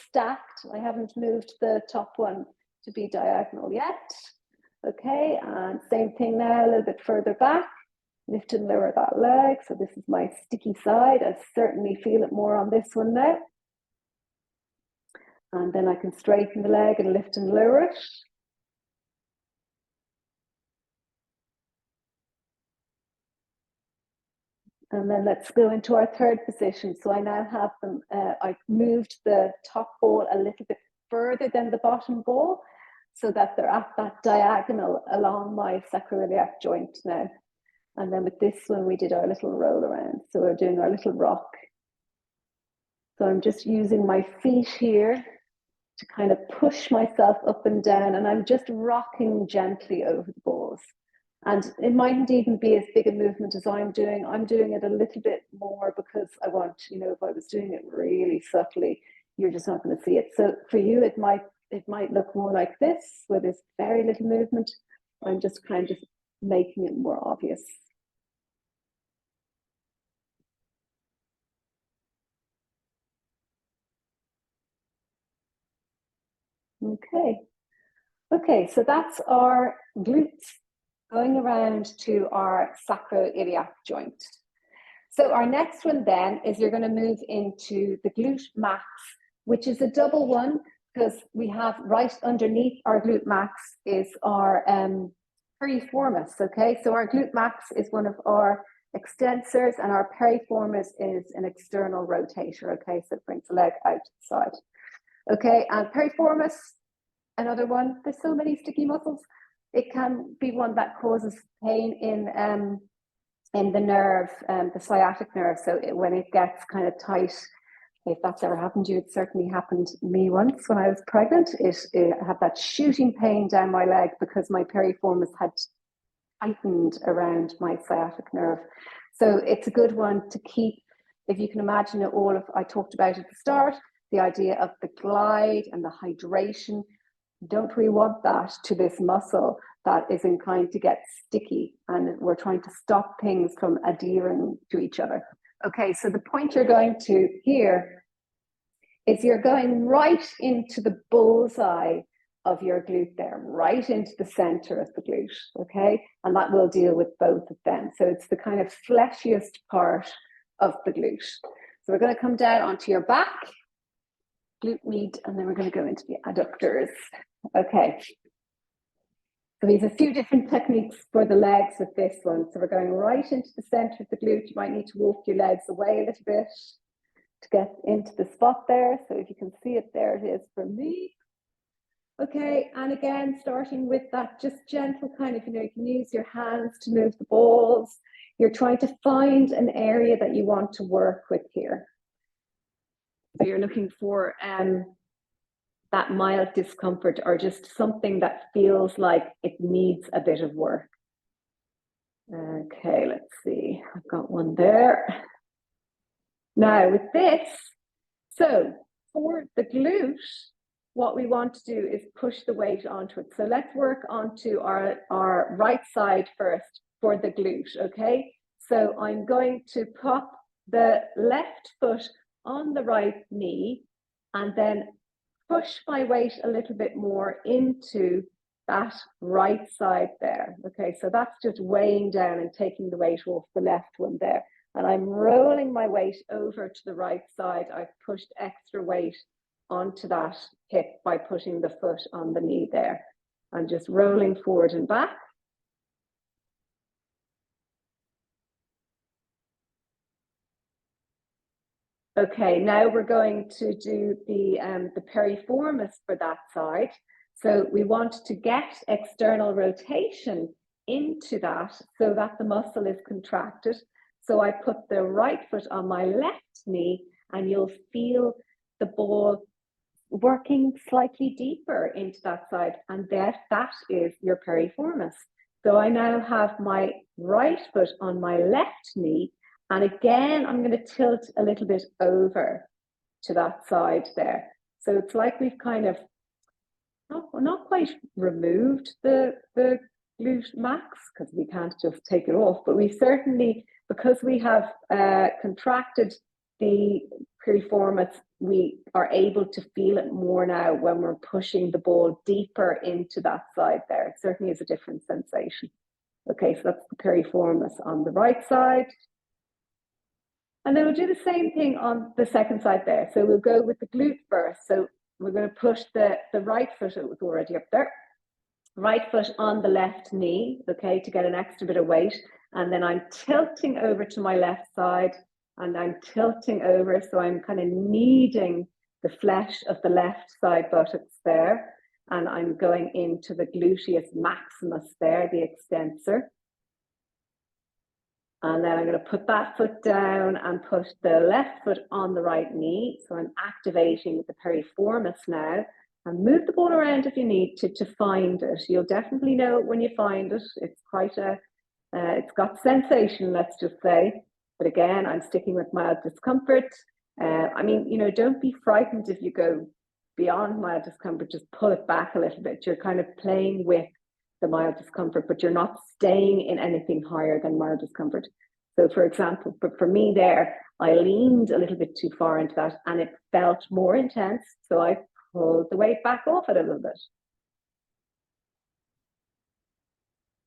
stacked. I haven't moved the top one to be diagonal yet. Okay, and same thing now, a little bit further back. Lift and lower that leg. So this is my sticky side. I certainly feel it more on this one now. And then I can straighten the leg and lift and lower it. And then let's go into our third position. So I now have them, I've moved the top ball a little bit further than the bottom ball so that they're at that diagonal along my sacroiliac joint now. And then with this one, we did our little roll around. So we're doing our little rock. So I'm just using my feet here to kind of push myself up and down, and I'm just rocking gently over the balls. And it mightn't even be as big a movement as I'm doing it a little bit more because I want, you know, if I was doing it really subtly, you're just not going to see it. So for you, it might look more like this, where there's very little movement. I'm just kind of making it more obvious. Okay, so that's our glutes going around to our sacroiliac joint. So our next one then is you're going to move into the glute max, which is a double one because we have right underneath our glute max is our piriformis. Okay, so our glute max is one of our extensors and our piriformis is an external rotator. Okay, so it brings the leg out to the side. Okay, and piriformis, another one. There's so many sticky muscles. It can be one that causes pain in the nerve, the sciatic nerve. So when it gets kind of tight, if that's ever happened to you, it certainly happened to me once when I was pregnant. It had that shooting pain down my leg because my piriformis had tightened around my sciatic nerve. So it's a good one to keep. If you can imagine it all of, I talked about at the start, the idea of the glide and the hydration. Don't we want that to this muscle that is inclined to get sticky, and we're trying to stop things from adhering to each other. Okay, so the point you're going to here is you're going right into the bullseye of your glute there, right into the center of the glute, okay? And that will deal with both of them. So it's the kind of fleshiest part of the glute. So we're going to come down onto your back, glute med, and then we're going to go into the adductors. Okay. So we have a few different techniques for the legs with this one. So we're going right into the center of the glute. You might need to walk your legs away a little bit to get into the spot there. So if you can see it, there it is for me. Okay, and again, starting with that just gentle kind of, you know, you can use your hands to move the balls. You're trying to find an area that you want to work with here. So you're looking for that mild discomfort or just something that feels like it needs a bit of work. Okay, let's see. I've got one there. Now with this, so for the glute, what we want to do is push the weight onto it. So let's work onto our right side first for the glute, okay? So I'm going to pop the left foot on the right knee and then push my weight a little bit more into that right side there. Okay, so that's just weighing down and taking the weight off the left one there. And I'm rolling my weight over to the right side. I've pushed extra weight onto that hip by putting the foot on the knee there. I'm just rolling forward and back. Okay, now we're going to do the piriformis for that side. So we want to get external rotation into that so that the muscle is contracted. So I put the right foot on my left knee and you'll feel the ball working slightly deeper into that side, and that is your piriformis. So I now have my right foot on my left knee, and again I'm going to tilt a little bit over to that side there. So it's like we've kind of not quite removed the glute max, because we can't just take it off, but we certainly because we have contracted the piriformis, we are able to feel it more now when we're pushing the ball deeper into that side there. It certainly is a different sensation. Okay, so that's the piriformis on the right side. And then we'll do the same thing on the second side there. So we'll go with the glute first. So we're going to push the right foot, it was already up there. Right foot on the left knee, okay, to get an extra bit of weight. And then I'm tilting over to my left side, and I'm tilting over, so I'm kind of kneading the flesh of the left side buttocks there, and I'm going into the gluteus maximus there, the extensor. And then I'm going to put that foot down and put the left foot on the right knee. So I'm activating the piriformis now, and move the ball around if you need to find it. You'll definitely know it when you find it. It's quite a, it's got sensation, let's just say. But again, I'm sticking with mild discomfort. I mean, you know, don't be frightened if you go beyond mild discomfort, just pull it back a little bit. You're kind of playing with the mild discomfort, but you're not staying in anything higher than mild discomfort. So for example, for me there, I leaned a little bit too far into that and it felt more intense. So I pulled the weight back off it a little bit.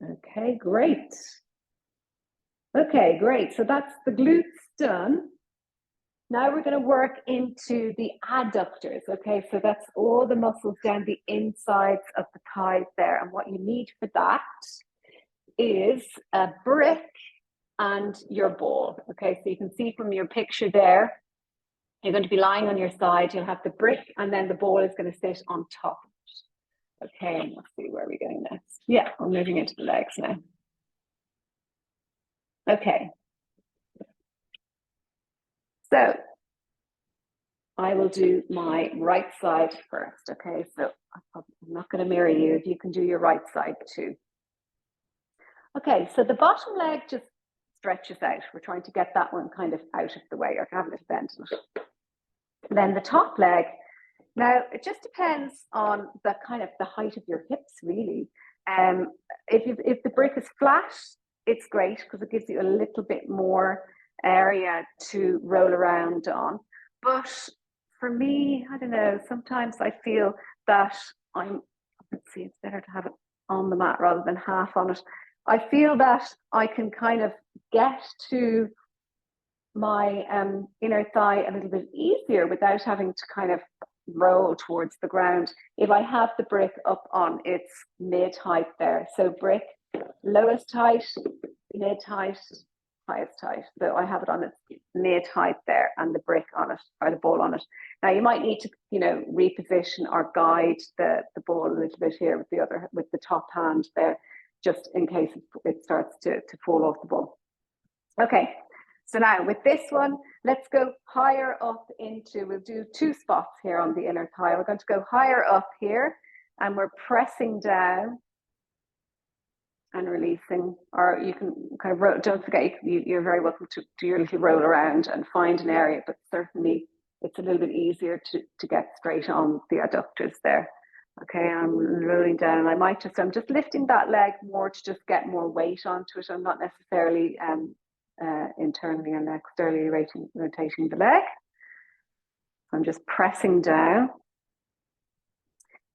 Okay, great. Okay, great. So that's the glutes done. Now we're going to work into the adductors. Okay, so that's all the muscles down the insides of the thighs there. And what you need for that is a brick and your ball. Okay, so you can see from your picture there, you're going to be lying on your side. You'll have the brick, and then the ball is going to sit on top of it. Okay, let's see where we're going next. Yeah, we're moving into the legs now. Okay. So I will do my right side first. Okay, so I'm not going to mirror you. You can do your right side too. Okay, so the bottom leg just stretches out. We're trying to get that one kind of out of the way, or have a little bend in it. Then the top leg, now it just depends on the kind of the height of your hips, really. If the brick is flat, it's great because it gives you a little bit more area to roll around on. But for me, I don't know, sometimes I feel that let's see, it's better to have it on the mat rather than half on it. I feel that I can kind of get to my inner thigh a little bit easier without having to kind of roll towards the ground if I have the brick up on its mid height there. So brick, lowest height, mid height, highest height. So I have it on its mid height there, and the brick on it, or the ball on it. Now you might need to, you know, reposition or guide the ball a little bit here with the top hand there, just in case it starts to fall off the ball. Okay, so now with this one, let's go higher up into, we'll do 2 spots here on the inner thigh. We're going to go higher up here, and we're pressing down and releasing, or you can kind of, don't forget, you're very welcome to do your little roll around and find an area, but certainly it's a little bit easier to get straight on the adductors there. Okay, I'm rolling down. I'm just lifting that leg more to just get more weight onto it. I'm not necessarily internally and externally rotating the leg. I'm just pressing down.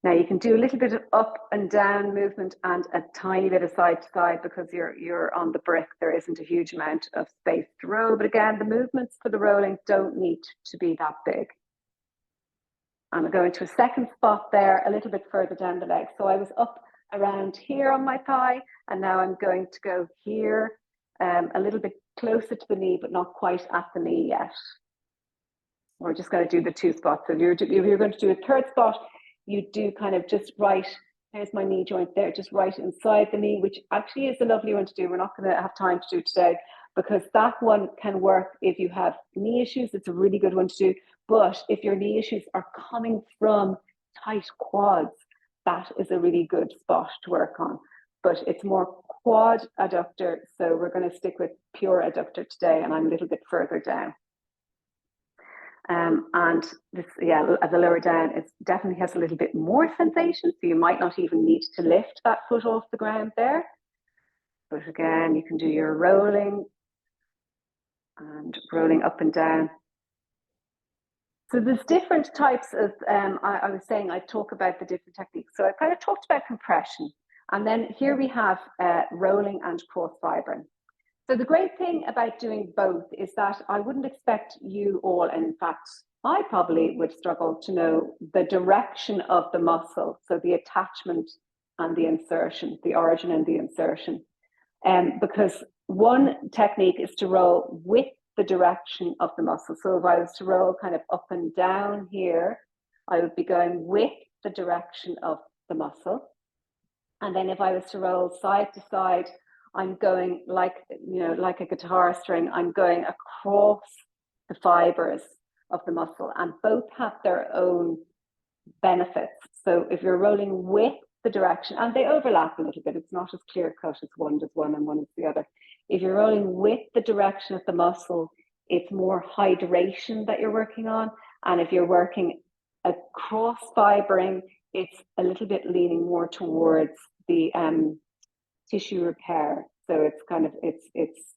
Now you can do a little bit of up and down movement and a tiny bit of side to side because you're on the brick. There isn't a huge amount of space to roll, but again, the movements for the rolling don't need to be that big. I'm going to a second spot there, a little bit further down the leg. So I was up around here on my thigh, and now I'm going to go here, a little bit closer to the knee, but not quite at the knee yet. We're just going to do the 2 spots. So if you're going to do a third spot, you do kind of just right, there's my knee joint there, just right inside the knee, which actually is a lovely one to do. We're not going to have time to do today because that one can work if you have knee issues. It's a really good one to do. But if your knee issues are coming from tight quads, that is a really good spot to work on. But it's more quad adductor, so we're going to stick with pure adductor today, and I'm a little bit further down. And this, yeah, at the lower down, it definitely has a little bit more sensation, so you might not even need to lift that foot off the ground there. But again, you can do your rolling and rolling up and down. So there's different types of, I was saying I'd talk about the different techniques. So I kind of talked about compression, and then here we have rolling and cross fibering. So the great thing about doing both is that I wouldn't expect you all, and in fact, I probably would struggle to know the direction of the muscle, so the attachment and the insertion, the origin and the insertion. Because one technique is to roll with the direction of the muscle. So if I was to roll kind of up and down here, I would be going with the direction of the muscle. And then if I was to roll side to side, I'm going like, you know, like a guitar string, I'm going across the fibers of the muscle, and both have their own benefits. So if you're rolling with the direction, and they overlap a little bit, it's not as clear cut as one does one and one is the other. If you're rolling with the direction of the muscle, it's more hydration that you're working on. And if you're working across fibering, it's a little bit leaning more towards the tissue repair. So it's kind of, it's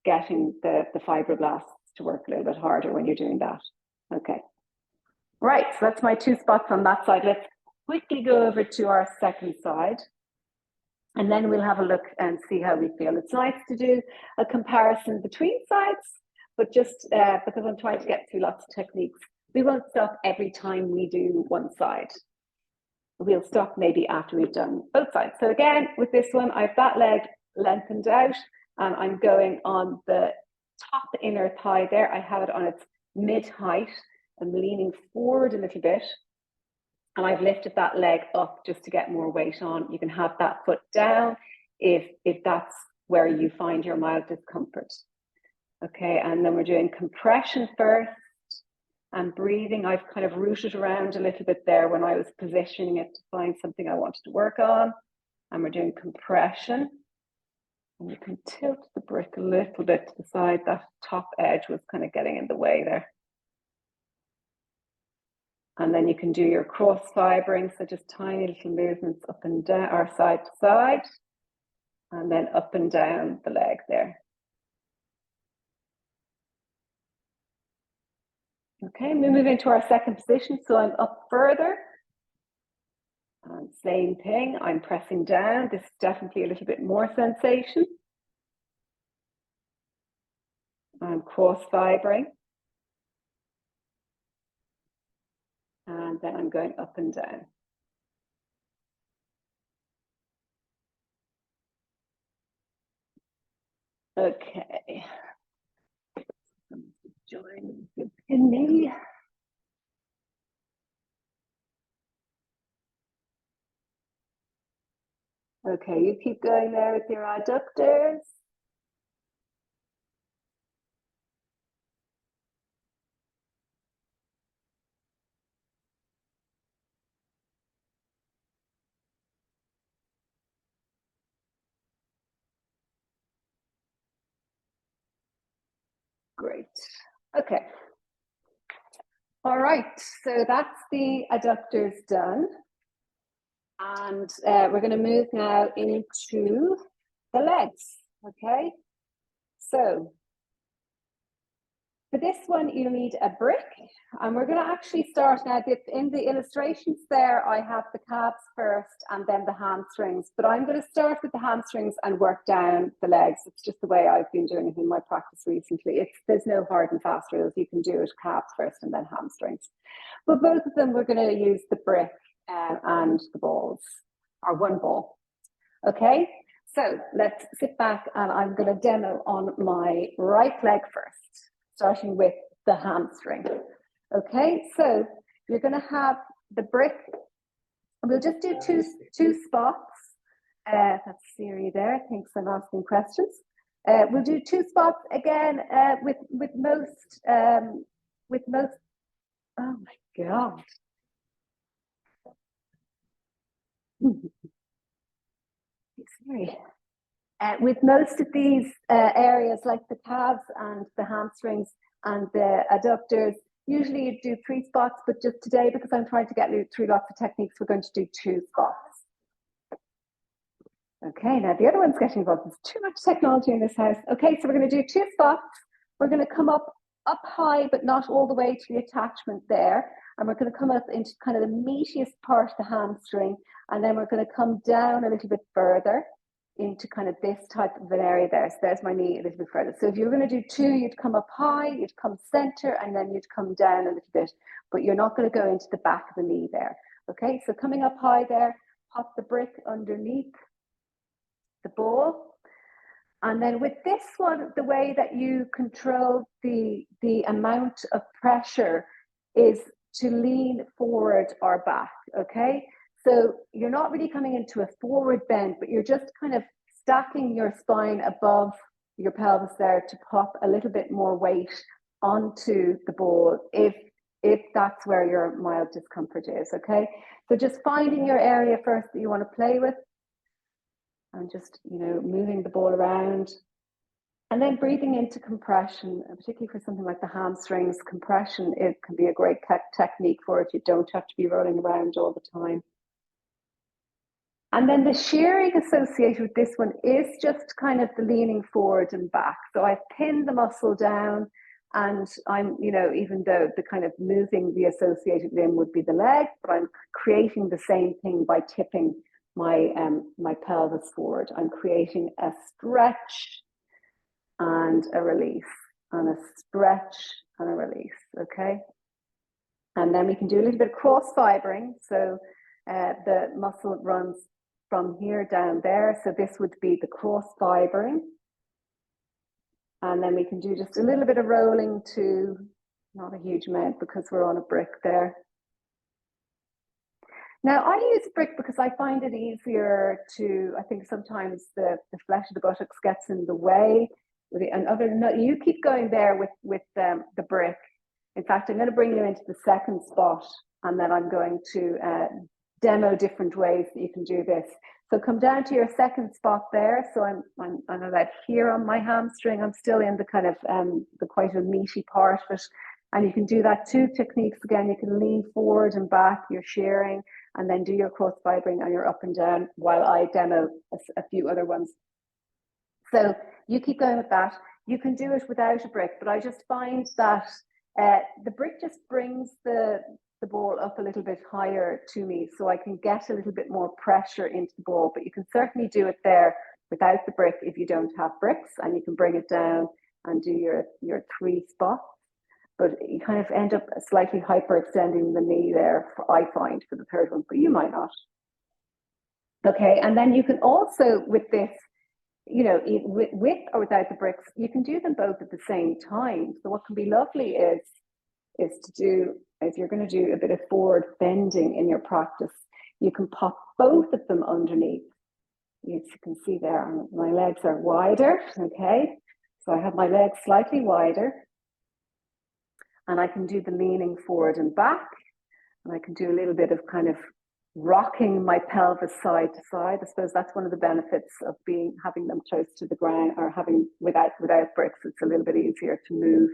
getting the fibroblasts to work a little bit harder when you're doing that. Okay. Right, so that's my two spots on that side. Let's quickly go over to our second side, and then we'll have a look and see how we feel. It's nice to do a comparison between sides, but just because I'm trying to get through lots of techniques, we won't stop every time we do one side. We'll stop maybe after we've done both sides. So again, with this one, I have that leg lengthened out, and I'm going on the top inner thigh there. I have it on its mid-height. I'm leaning forward a little bit, and I've lifted that leg up just to get more weight on. You can have that foot down if that's where you find your mild discomfort. Okay, and then we're doing compression first and breathing. I've kind of rooted around a little bit there when I was positioning it to find something I wanted to work on. And we're doing compression. And you can tilt the brick a little bit to the side. That top edge was kind of getting in the way there. And then you can do your cross fibering, so just tiny little movements up and down, or side to side, and then up and down the leg there. Okay, we move into our second position. So I'm up further. And same thing, I'm pressing down. This is definitely a little bit more sensation. I'm cross fibering. And then I'm going up and down. Okay. Join the pinning. Okay, you keep going there with your adductors. Great. Okay. All right, so that's the adductors done. And we're going to move now into the legs. Okay. So for this one, you'll need a brick. And we're going to actually start now. In the illustrations there, I have the calves first and then the hamstrings. But I'm going to start with the hamstrings and work down the legs. It's just the way I've been doing it in my practice recently. There's no hard and fast rules. You can do it calves first and then hamstrings. But both of them, we're going to use the brick and the balls, or one ball. Okay, so let's sit back and I'm going to demo on my right leg first, starting with the hamstring. Okay, so you're going to have the brick. We'll just do two spots. That's Siri there. Thanks for asking questions. We'll do two spots again with most. Oh my God. Sorry. With most of these areas, like the calves and the hamstrings and the adductors, usually you do 3 spots, but just today, because I'm trying to get through lots of techniques, we're going to do 2 spots. Okay, now the other one's getting involved. There's too much technology in this house. Okay, so we're going to do 2 spots. We're going to come up high, but not all the way to the attachment there. And we're going to come up into kind of the meatiest part of the hamstring. And then we're going to come down a little bit further into kind of this type of an area there. So there's my knee a little bit further. So if you were going to do 2, you'd come up high, you'd come center, and then you'd come down a little bit, but you're not going to go into the back of the knee there. Okay, so coming up high there, pop the brick underneath the ball. And then with this one, the way that you control the amount of pressure is to lean forward or back, okay? So you're not really coming into a forward bend, but you're just kind of stacking your spine above your pelvis there to pop a little bit more weight onto the ball if that's where your mild discomfort is, okay? So just finding your area first that you want to play with and just, you know, moving the ball around. And then breathing into compression, particularly for something like the hamstrings, compression, it can be a great technique for it. You don't have to be rolling around all the time. And then the shearing associated with this one is just kind of the leaning forward and back. So I've pinned the muscle down and I'm, you know, even though the kind of moving the associated limb would be the leg, but I'm creating the same thing by tipping my, my pelvis forward. I'm creating a stretch and a release, and a stretch and a release, okay? And then we can do a little bit of cross fibering. So the muscle runs from here down there. So this would be the cross fibering. And then we can do just a little bit of rolling too, not a huge amount because we're on a brick there. Now I use brick because I find it easier to, I think sometimes the flesh of the buttocks gets in the way. And other than that, you keep going there with the brick. In fact, I'm going to bring you into the second spot, and then I'm going to demo different ways that you can do this. So come down to your second spot there. So I'm about here on my hamstring. I'm still in the kind of the quite a meaty part of it. And you can do that 2 techniques again. You can lean forward and back, you're shearing, and then do your cross fibering and your up and down while I demo a few other ones. So you keep going with that. You can do it without a brick, but I just find that the brick just brings the ball up a little bit higher to me, so I can get a little bit more pressure into the ball. But you can certainly do it there without the brick if you don't have bricks, and you can bring it down and do your 3 spots. But you kind of end up slightly hyperextending the knee there, I find, for the third one, but you might not. Okay, and then you can also, with this, you know, with or without the bricks, you can do them both at the same time. So what can be lovely is to do, if you're going to do a bit of forward bending in your practice, you can pop both of them underneath. As you can see there, my legs are wider, okay? So I have my legs slightly wider, and I can do the leaning forward and back, and I can do a little bit of kind of rocking my pelvis side to side. I suppose that's one of the benefits of having them close to the ground, or having without bricks. It's a little bit easier to move.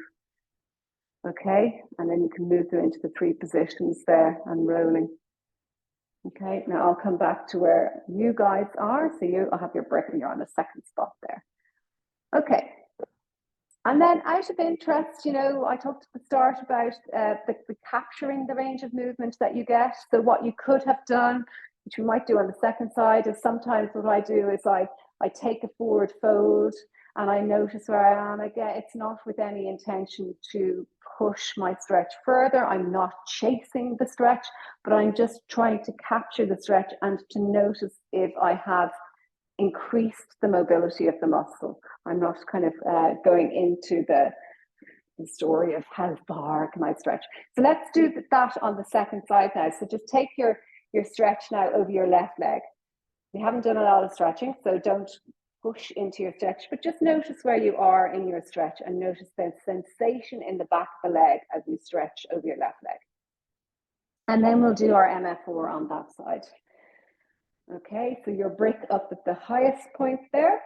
Okay, and then you can move them into the 3 positions there and rolling. Okay, now I'll come back to where you guys are. So I'll have your brick and you're on the second spot there. Okay. And then out of interest, you know, I talked at the start about the capturing the range of movement that you get. So what you could have done, which we might do on the second side, is sometimes what I do is I take a forward fold and I notice where I am. Again, it's not with any intention to push my stretch further. I'm not chasing the stretch, but I'm just trying to capture the stretch and to notice if I have increased the mobility of the muscle. I'm not kind of going into the story of how far can I stretch. So let's do that on the second side now. So just take your stretch now over your left leg. You haven't done a lot of stretching, so don't push into your stretch, but just notice where you are in your stretch and notice the sensation in the back of the leg as you stretch over your left leg. And then we'll do our MFR on that side. Okay, so your brick up at the highest point there.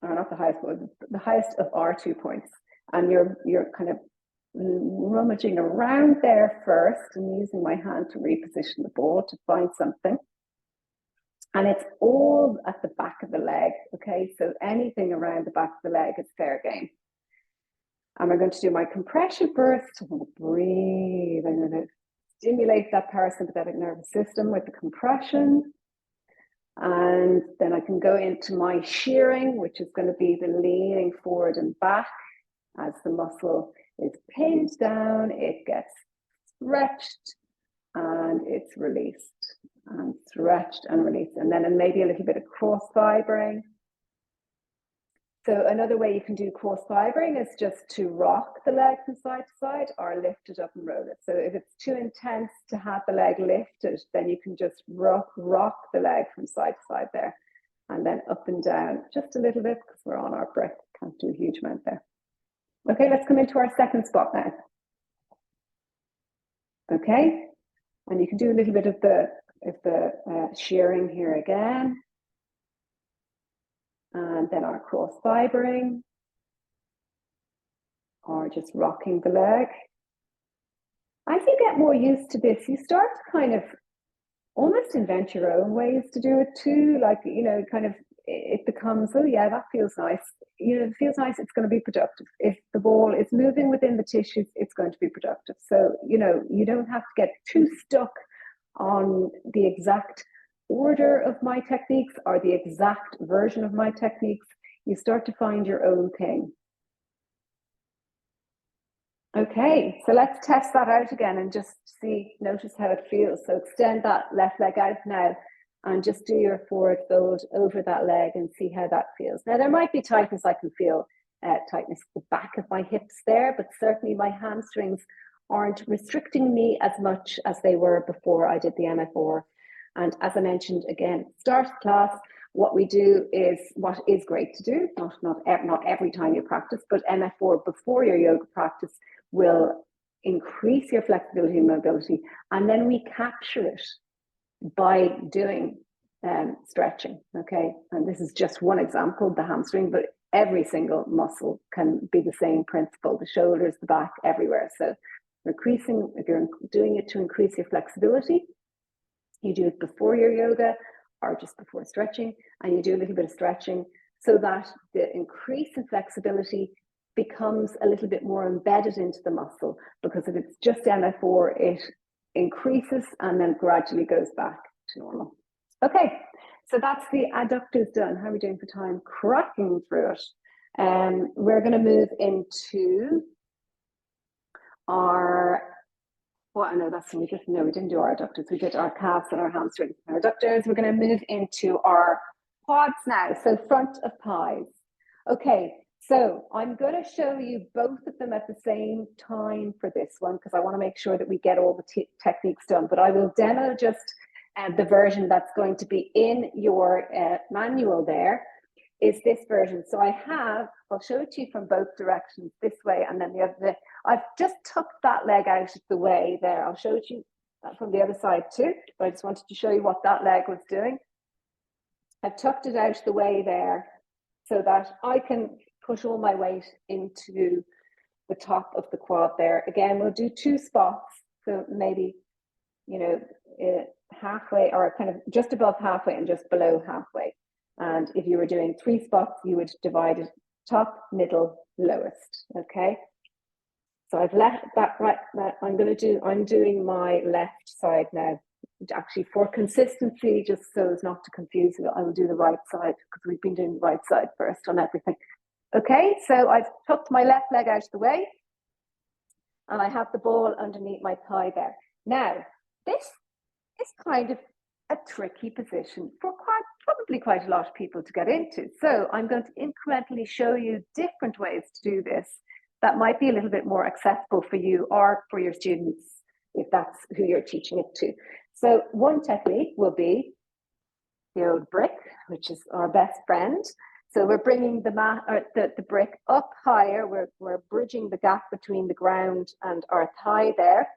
Or not the highest point, the highest of our 2 points. And you're kind of rummaging around there first and using my hand to reposition the ball to find something. And it's all at the back of the leg, okay? So anything around the back of the leg is fair game. And we're going to do my compression first. I'm going to breathe. I'm going to stimulate that parasympathetic nervous system with the compression. And then I can go into my shearing, which is going to be the leaning forward and back as the muscle is pinned down, it gets stretched and it's released, and stretched and released. And then maybe a little bit of cross fibering. So another way you can do cross fibering is just to rock the leg from side to side or lift it up and roll it. So if it's too intense to have the leg lifted, then you can just rock the leg from side to side there, and then up and down just a little bit because we're on our breath. Can't do a huge amount there. Okay, let's come into our second spot now. Okay, and you can do a little bit of the shearing here again. And then our cross fibering, or just rocking the leg. As you get more used to this, you start to kind of almost invent your own ways to do it too. Like, you know, kind of it becomes, oh yeah, that feels nice. You know, it feels nice, it's going to be productive. If the ball is moving within the tissues, it's going to be productive. So, you know, you don't have to get too stuck on the exact order of my techniques or the exact version of my techniques. You start to find your own thing. Okay, so let's test that out again and just notice how it feels. So extend that left leg out now and just do your forward fold over that leg and see how that feels. Now there might be tightness. I can feel tightness at the back of my hips there, but certainly my hamstrings aren't restricting me as much as they were before I did the MFR. And as I mentioned again, start class, what we do is what is great to do, not every time you practice, but MFR before your yoga practice will increase your flexibility and mobility, and then we capture it by doing stretching, okay? And this is just one example, the hamstring, but every single muscle can be the same principle, the shoulders, the back, everywhere. So if you're doing it to increase your flexibility, you do it before your yoga or just before stretching, and you do a little bit of stretching so that the increase in flexibility becomes a little bit more embedded into the muscle, because if it's just MFR, it increases and then gradually goes back to normal. Okay, so that's the adductors done. How are we doing for time? Cracking through it. We're going to move into our we didn't do our adductors. We did our calves and our hamstrings and our adductors. We're going to move into our quads now. So front of thighs. Okay, so I'm going to show you both of them at the same time for this one, because I want to make sure that we get all the techniques done. But I will demo just the version that's going to be in your manual there. Is this version. So I'll show it to you from both directions, this way and then the other. I've just tucked that leg out of the way there. I'll show it to you from the other side too, but I just wanted to show you what that leg was doing. I've tucked it out of the way there so that I can push all my weight into the top of the quad there. Again, we'll do 2 spots. So maybe, you know, halfway, or kind of just above halfway and just below halfway. And if you were doing 3 spots, you would divide it top, middle, lowest. Okay. So I've left that right. I'm doing my left side now. Actually, for consistency, just so as not to confuse you, I will do the right side because we've been doing the right side first on everything. Okay, so I've tucked my left leg out of the way, and I have the ball underneath my thigh there. Now, this is kind of a tricky position for probably quite a lot of people to get into. So I'm going to incrementally show you different ways to do this that might be a little bit more accessible for you or for your students, if that's who you're teaching it to. So one technique will be the old brick, which is our best friend. So we're bringing the brick up higher. We're bridging the gap between the ground and our thigh there.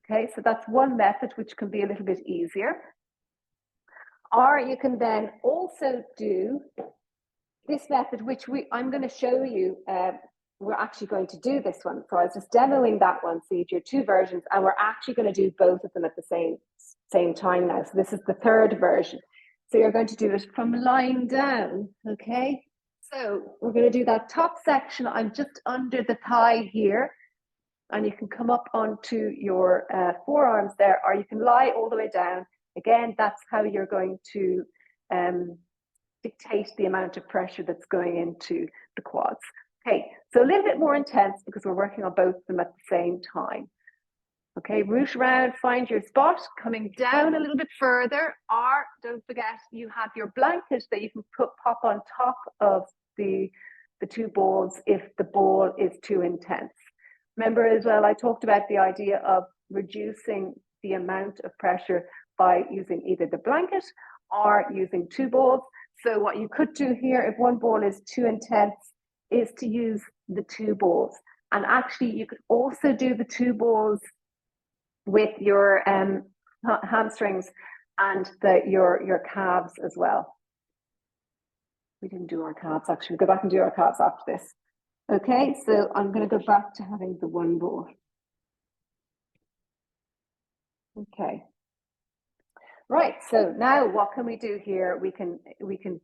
Okay, so that's one method which can be a little bit easier. Or you can then also do this method, which I'm going to show you. We're actually going to do this one. So I was just demoing that one. So you do 2 versions, and we're actually going to do both of them at the same time now. So this is the 3rd version. So you're going to do it from lying down, okay? So we're going to do that top section. I'm just under the thigh here, and you can come up onto your forearms there, or you can lie all the way down. Again, that's how you're going to dictate the amount of pressure that's going into the quads. Okay, so a little bit more intense because we're working on both of them at the same time. Okay, root around, find your spot, coming down a little bit further, or don't forget you have your blanket that you can pop on top of the two balls if the ball is too intense. Remember as well, I talked about the idea of reducing the amount of pressure by using either the blanket or using two balls. So what you could do here, if one ball is too intense, is to use the two balls. And actually, you could also do the two balls with your hamstrings and your calves as well. We didn't do our calves, actually. We'll go back and do our calves after this. Okay, so I'm going to go back to having the one ball. Okay. Right, so now what can we do here? We can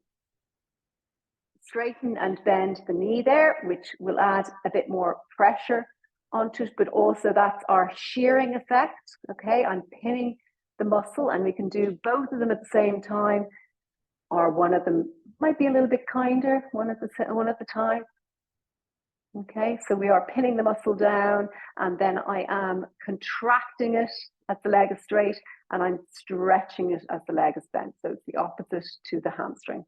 straighten and bend the knee there, which will add a bit more pressure onto it, but also that's our shearing effect. Okay, I'm pinning the muscle, and we can do both of them at the same time, or one of them might be a little bit kinder, one at the time. Okay, so we are pinning the muscle down, and then I am contracting it as the leg is straight, and I'm stretching it as the leg is bent. So it's the opposite to the hamstring.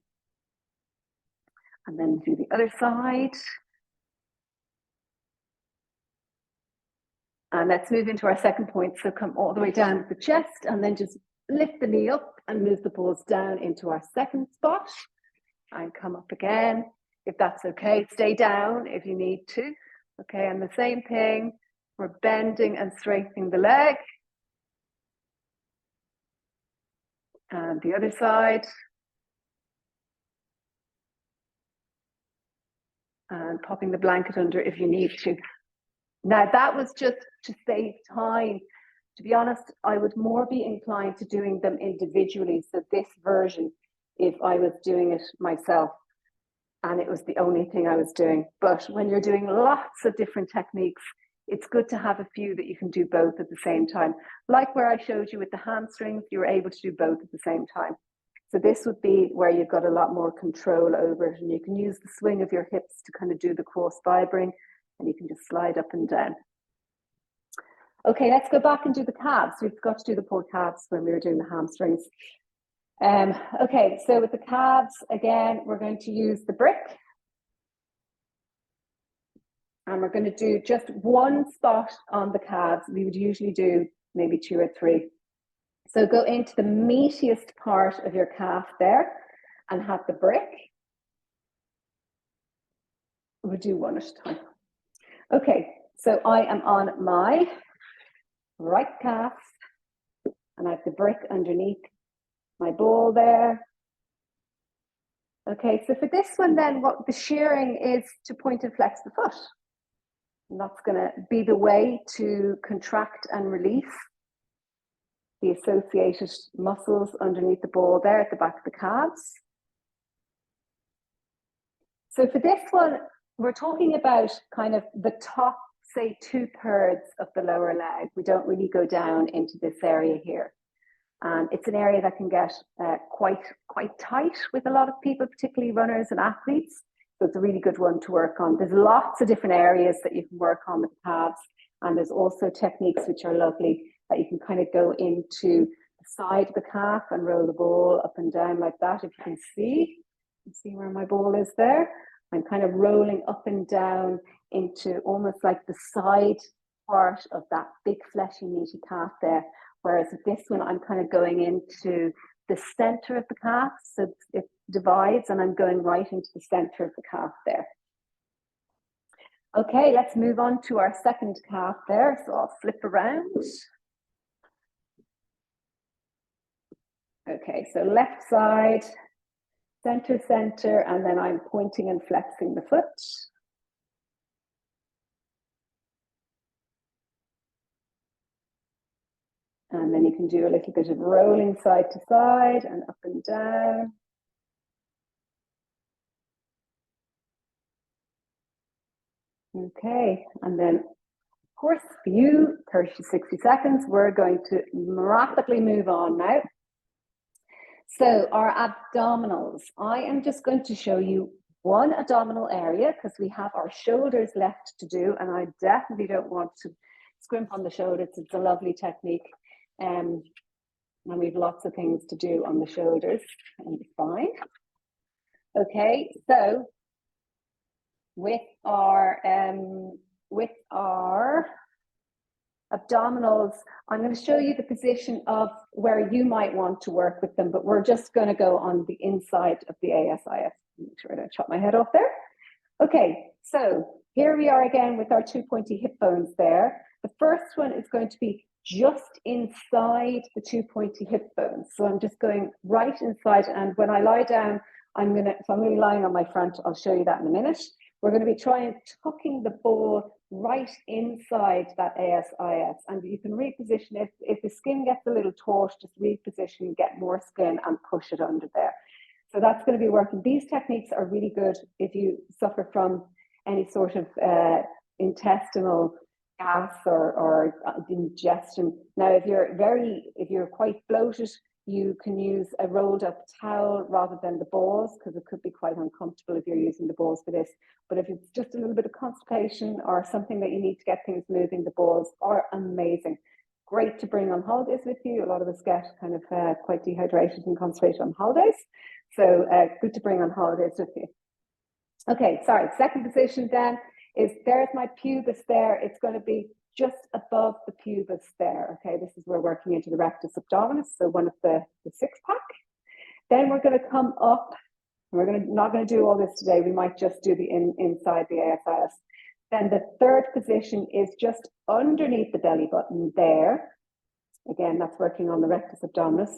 And then do the other side. And let's move into our second point. So come all the way down with the chest, and then just lift the knee up and move the balls down into our second spot. And come up again. If that's okay, stay down if you need to. Okay, and the same thing, we're bending and straightening the leg. And the other side. And popping the blanket under if you need to. Now that was just to save time. To be honest, I would more be inclined to doing them individually. So this version, if I was doing it myself and it was the only thing I was doing. But when you're doing lots of different techniques, it's good to have a few that you can do both at the same time. Like where I showed you with the hamstrings, you were able to do both at the same time. So this would be where you've got a lot more control over it, and you can use the swing of your hips to kind of do the cross fibering, and you can just slide up and down. Okay, let's go back and do the calves. We forgot to do the poor calves when we were doing the hamstrings. Okay, so with the calves, again, we're going to use the brick. And we're going to do just one spot on the calves. We would usually do maybe 2 or 3. So go into the meatiest part of your calf there and have the brick. We'll do one at a time. Okay, so I am on my right calf and I have the brick underneath my ball there. Okay, so for this one then, what the shearing is to point and flex the foot. And that's going to be the way to contract and release the associated muscles underneath the ball there at the back of the calves. So for this one, we're talking about kind of the top, say 2/3 of the lower leg. We don't really go down into this area here. And it's an area that can get quite tight with a lot of people, particularly runners and athletes. So it's a really good one to work on. There's lots of different areas that you can work on with the calves. And there's also techniques which are lovely that you can kind of go into the side of the calf and roll the ball up and down like that. If you can see where my ball is there. I'm kind of rolling up and down into almost like the side part of that big fleshy meaty calf there. Whereas with this one, I'm kind of going into the center of the calf. So it divides and I'm going right into the center of the calf there. Okay, let's move on to our second calf there. So I'll flip around. Okay, so left side, center, and then I'm pointing and flexing the foot. And then you can do a little bit of rolling side to side and up and down. Okay, and then of course for you, 30 to 60 seconds, we're going to rapidly move on now. So our abdominals, I am just going to show you one abdominal area because we have our shoulders left to do, and I definitely don't want to scrimp on the shoulders. It's a lovely technique, and we have lots of things to do on the shoulders, and it's fine. Okay, so with our abdominals, I'm going to show you the position of where you might want to work with them, but we're just going to go on the inside of the ASIS. Make sure I don't chop my head off there. Okay, so here we are again with our two pointy hip bones there. The first one is going to be just inside the two pointy hip bones. So I'm just going right inside, and when I lie down, if I'm really lying on my front, I'll show you that in a minute. We're going to be tucking the ball right inside that ASIS, and you can reposition it. If the skin gets a little taut, just reposition, get more skin and push it under there. So that's going to be working. These techniques are really good if you suffer from any sort of intestinal gas or indigestion. Now, if you're quite bloated, you can use a rolled up towel rather than the balls, because it could be quite uncomfortable if you're using the balls for this. But if it's just a little bit of constipation or something that you need to get things moving, the balls are amazing. Great to bring on holidays with you. A lot of us get kind of quite dehydrated and constipated on holidays. So good to bring on holidays with you. Okay, sorry, second position then is there's my pubis there. It's going to be just above the pubis there. Okay, this is where we're working into the rectus abdominis, so one of the six-pack. Then we're going to come up. We're not going to do all this today. We might just do the inside the ASIS. Then the third position is just underneath the belly button there. Again, that's working on the rectus abdominis.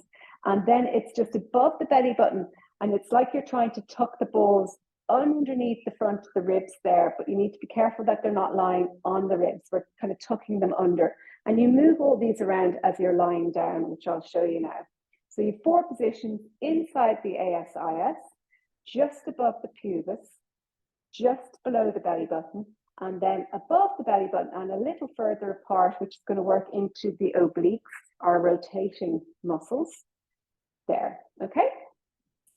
And then it's just above the belly button, and it's like you're trying to tuck the balls underneath the front of the ribs there, but you need to be careful that they're not lying on the ribs. We're kind of tucking them under. And you move all these around as you're lying down, which I'll show you now. So you have 4 positions inside the ASIS, just above the pubis, just below the belly button, and then above the belly button and a little further apart, which is going to work into the obliques, our rotating muscles there. Okay.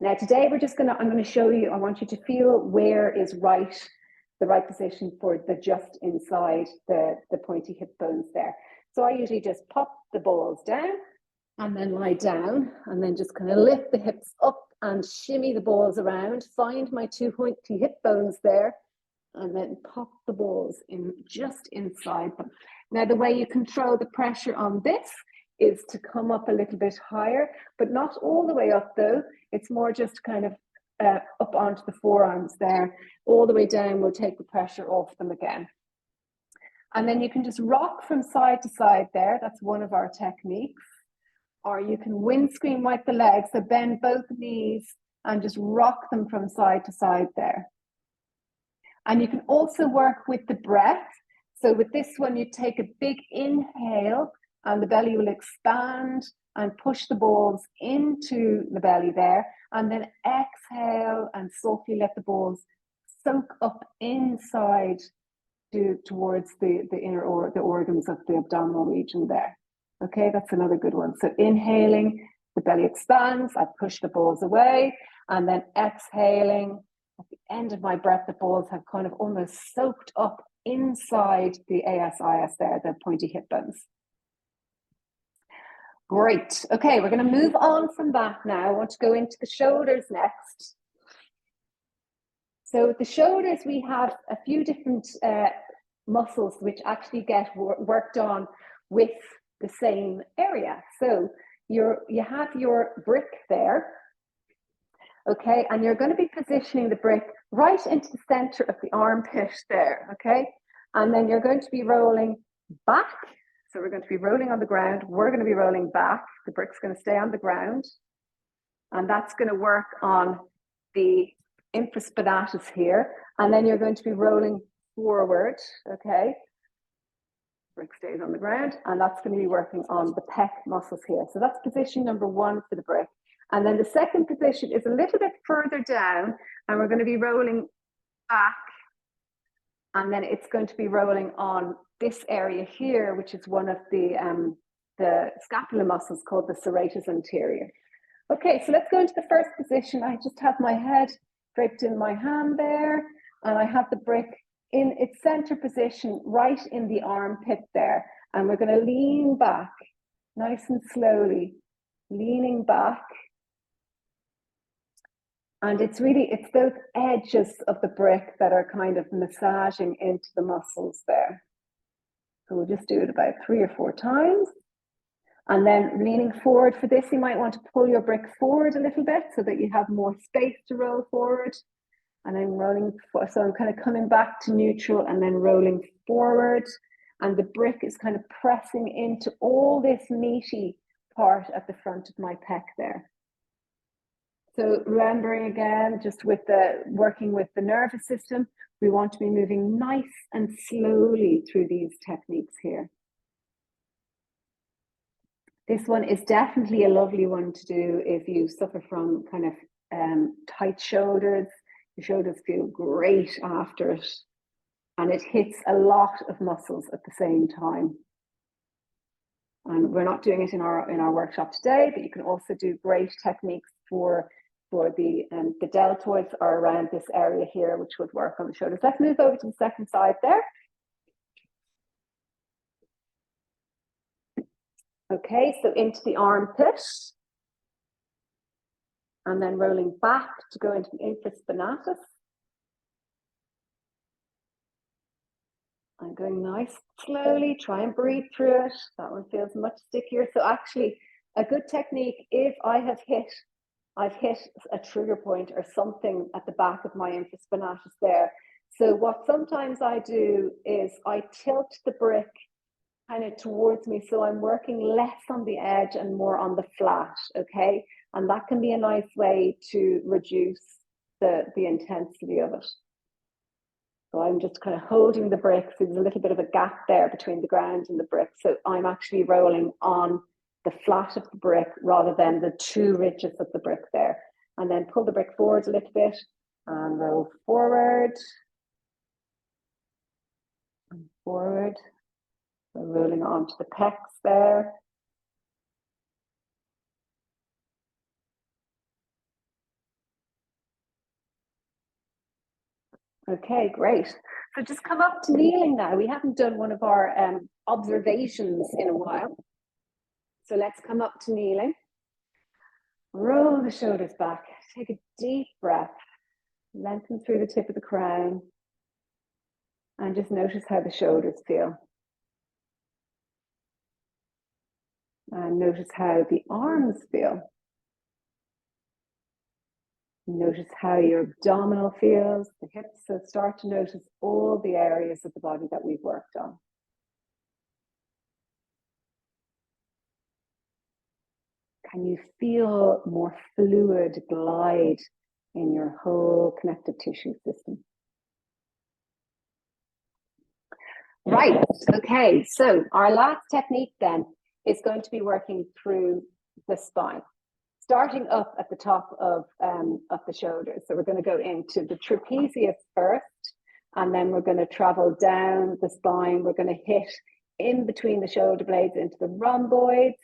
Now today I'm going to show you, I want you to feel where is the right position for the just inside the pointy hip bones there. So I usually just pop the balls down and then lie down and then just kind of lift the hips up and shimmy the balls around, find my 2 pointy hip bones there, and then pop the balls in just inside them. Now the way you control the pressure on this is to come up a little bit higher, but not all the way up though. It's more just kind of up onto the forearms there. All the way down will take the pressure off them again. And then you can just rock from side to side there. That's one of our techniques. Or you can windscreen wipe the legs, so bend both knees and just rock them from side to side there. And you can also work with the breath. So with this one, you take a big inhale and the belly will expand and push the balls into the belly there. And then exhale and softly let the balls soak up inside towards the inner the organs of the abdominal region there. Okay, that's another good one. So inhaling, the belly expands, I push the balls away, and then exhaling, at the end of my breath, the balls have kind of almost soaked up inside the ASIS there, the pointy hip bones. Great. Okay, we're going to move on from that now. I want to go into the shoulders next. So with the shoulders, we have a few different muscles which actually get worked on with the same area. So you have your brick there, okay, and you're going to be positioning the brick right into the center of the armpit there, okay, and then you're going to be rolling back. So we're going to be rolling on the ground, we're going to be rolling back, the brick's going to stay on the ground, and that's going to work on the infraspinatus here, and then you're going to be rolling forward, okay, brick stays on the ground, and that's going to be working on the pec muscles here. So that's position number 1 for the brick. And then the second position is a little bit further down, and we're going to be rolling back, and then it's going to be rolling on this area here, which is one of the scapular muscles called the serratus anterior. Okay, so let's go into the first position. I just have my head draped in my hand there, and I have the brick in its center position right in the armpit there. And we're going to lean back nice and slowly, leaning back. And it's those edges of the brick that are kind of massaging into the muscles there. So we'll just do it about 3 or 4 times. And then leaning forward for this, you might want to pull your brick forward a little bit so that you have more space to roll forward. And I'm rolling, so I'm kind of coming back to neutral and then rolling forward. And the brick is kind of pressing into all this meaty part at the front of my pec there. So remembering again, just with working with the nervous system, we want to be moving nice and slowly through these techniques here. This one is definitely a lovely one to do if you suffer from kind of tight shoulders. Your shoulders feel great after it, and it hits a lot of muscles at the same time. And we're not doing it in our workshop today, but you can also do great techniques for the deltoids or around this area here, which would work on the shoulders. Let's move over to the second side there. Okay, so into the armpit, and then rolling back to go into the infraspinatus. I'm going nice, slowly, try and breathe through it. That one feels much stickier. So actually, a good technique, if I've hit a trigger point or something at the back of my infraspinatus there. So what sometimes I do is I tilt the brick kind of towards me, so I'm working less on the edge and more on the flat, okay? And that can be a nice way to reduce the intensity of it. So I'm just kind of holding the brick, so there's a little bit of a gap there between the ground and the brick, so I'm actually rolling on the flat of the brick rather than the 2 ridges of the brick there. And then pull the brick forward a little bit and roll forward and forward. So rolling onto the pecs there. Okay, great. So just come up to kneeling now. We haven't done one of our observations in a while. So let's come up to kneeling. Roll the shoulders back. Take a deep breath. Lengthen through the tip of the crown. And just notice how the shoulders feel. And notice how the arms feel. Notice how your abdominal feels, the hips. So start to notice all the areas of the body that we've worked on. Can you feel more fluid glide in your whole connective tissue system? Right, okay, so our last technique then is going to be working through the spine, starting up at the top of the shoulders. So we're going to go into the trapezius first, and then we're going to travel down the spine. We're going to hit in between the shoulder blades into the rhomboids,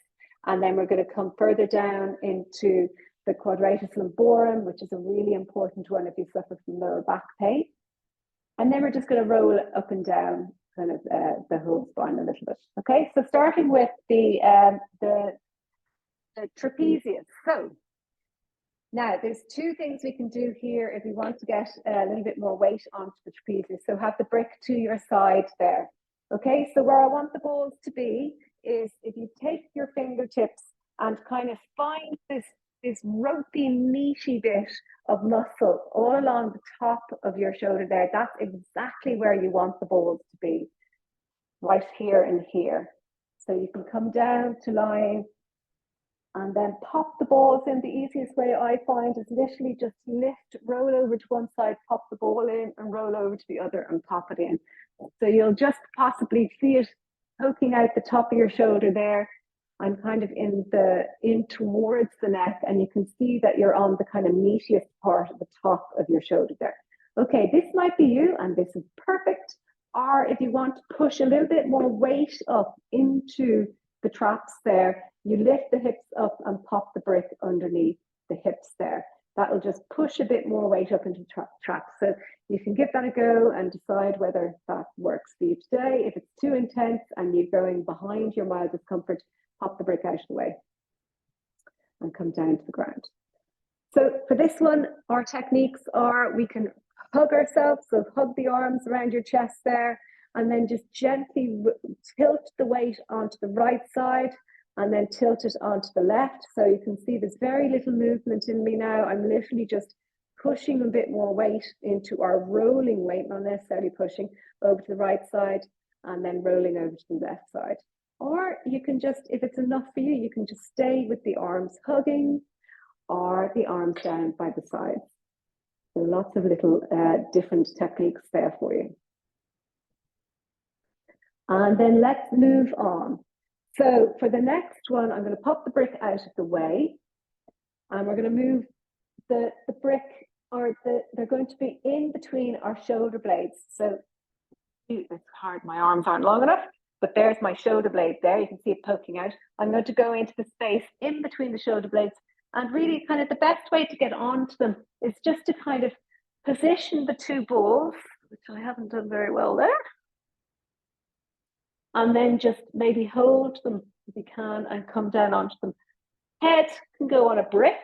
and then we're going to come further down into the quadratus lumborum, which is a really important one if you suffer from lower back pain. And then we're just going to roll up and down kind of the whole spine a little bit. Okay, so starting with the trapezius. So now there's 2 things we can do here if we want to get a little bit more weight onto the trapezius. So have the brick to your side there. Okay, so where I want the balls to be is if you take your fingertips and kind of find this ropey, meaty bit of muscle all along the top of your shoulder there. That's exactly where you want the balls to be, right here and here. So you can come down to lying and then pop the balls in. The easiest way I find is literally just lift, roll over to one side, pop the ball in, and roll over to the other and pop it in. So you'll just possibly see it poking out the top of your shoulder there. I'm kind of in towards the neck, and you can see that you're on the kind of meatiest part of the top of your shoulder there. Okay, this might be you, and this is perfect. Or if you want to push a little bit more weight up into the traps there, you lift the hips up and pop the brick underneath the hips there. That will just push a bit more weight up into the traps. So you can give that a go and decide whether that works for you today. If it's too intense and you're going behind your mild discomfort, pop the brick out of the way and come down to the ground. So for this one, our techniques are, we can hug ourselves, so hug the arms around your chest there, and then just gently tilt the weight onto the right side and then tilt it onto the left. So you can see there's very little movement in me now. I'm literally just pushing a bit more weight into our rolling weight, not necessarily pushing over to the right side and then rolling over to the left side. Or you can just, if it's enough for you, you can just stay with the arms hugging or the arms down by the sides. So lots of little different techniques there for you. And then let's move on. So for the next one, I'm going to pop the brick out of the way, and we're going to move the brick, or they're going to be in between our shoulder blades. So it's hard, my arms aren't long enough, but there's my shoulder blade there. You can see it poking out. I'm going to go into the space in between the shoulder blades, and really kind of the best way to get onto them is just to kind of position the two balls, which I haven't done very well there. And then just maybe hold them if you can and come down onto them. Head can go on a brick,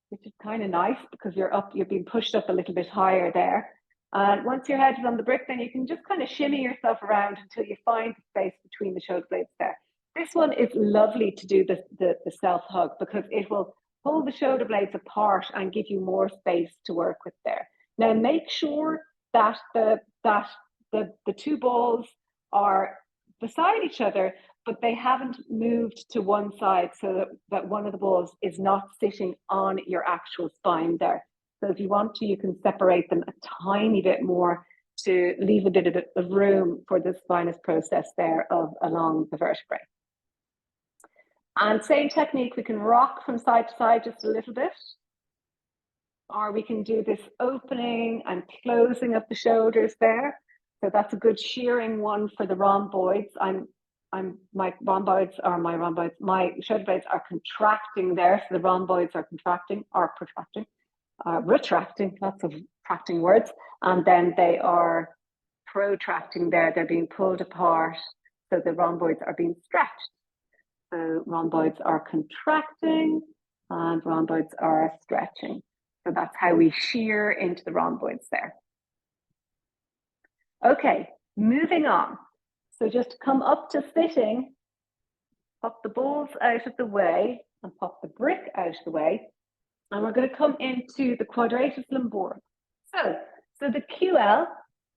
which is kind of nice because you're being pushed up a little bit higher there. And once your head is on the brick, then you can just kind of shimmy yourself around until you find the space between the shoulder blades there. This one is lovely to do the self-hug because it will pull the shoulder blades apart and give you more space to work with there. Now make sure that the two balls are beside each other, but they haven't moved to one side so that one of the balls is not sitting on your actual spine there. So if you want to, you can separate them a tiny bit more to leave a bit of room for the spinous process there along the vertebrae. And same technique, we can rock from side to side just a little bit, or we can do this opening and closing of the shoulders there. So that's a good shearing one for the rhomboids. My shoulder blades are contracting there. So the rhomboids are contracting or protracting, retracting, lots of tracting words. And then they are protracting there. They're being pulled apart. So the rhomboids are being stretched. So rhomboids are contracting and rhomboids are stretching. So that's how we shear into the rhomboids there. Okay, moving on. So just come up to sitting, pop the balls out of the way and pop the brick out of the way. And we're going to come into the quadratus lumborum. So the QL,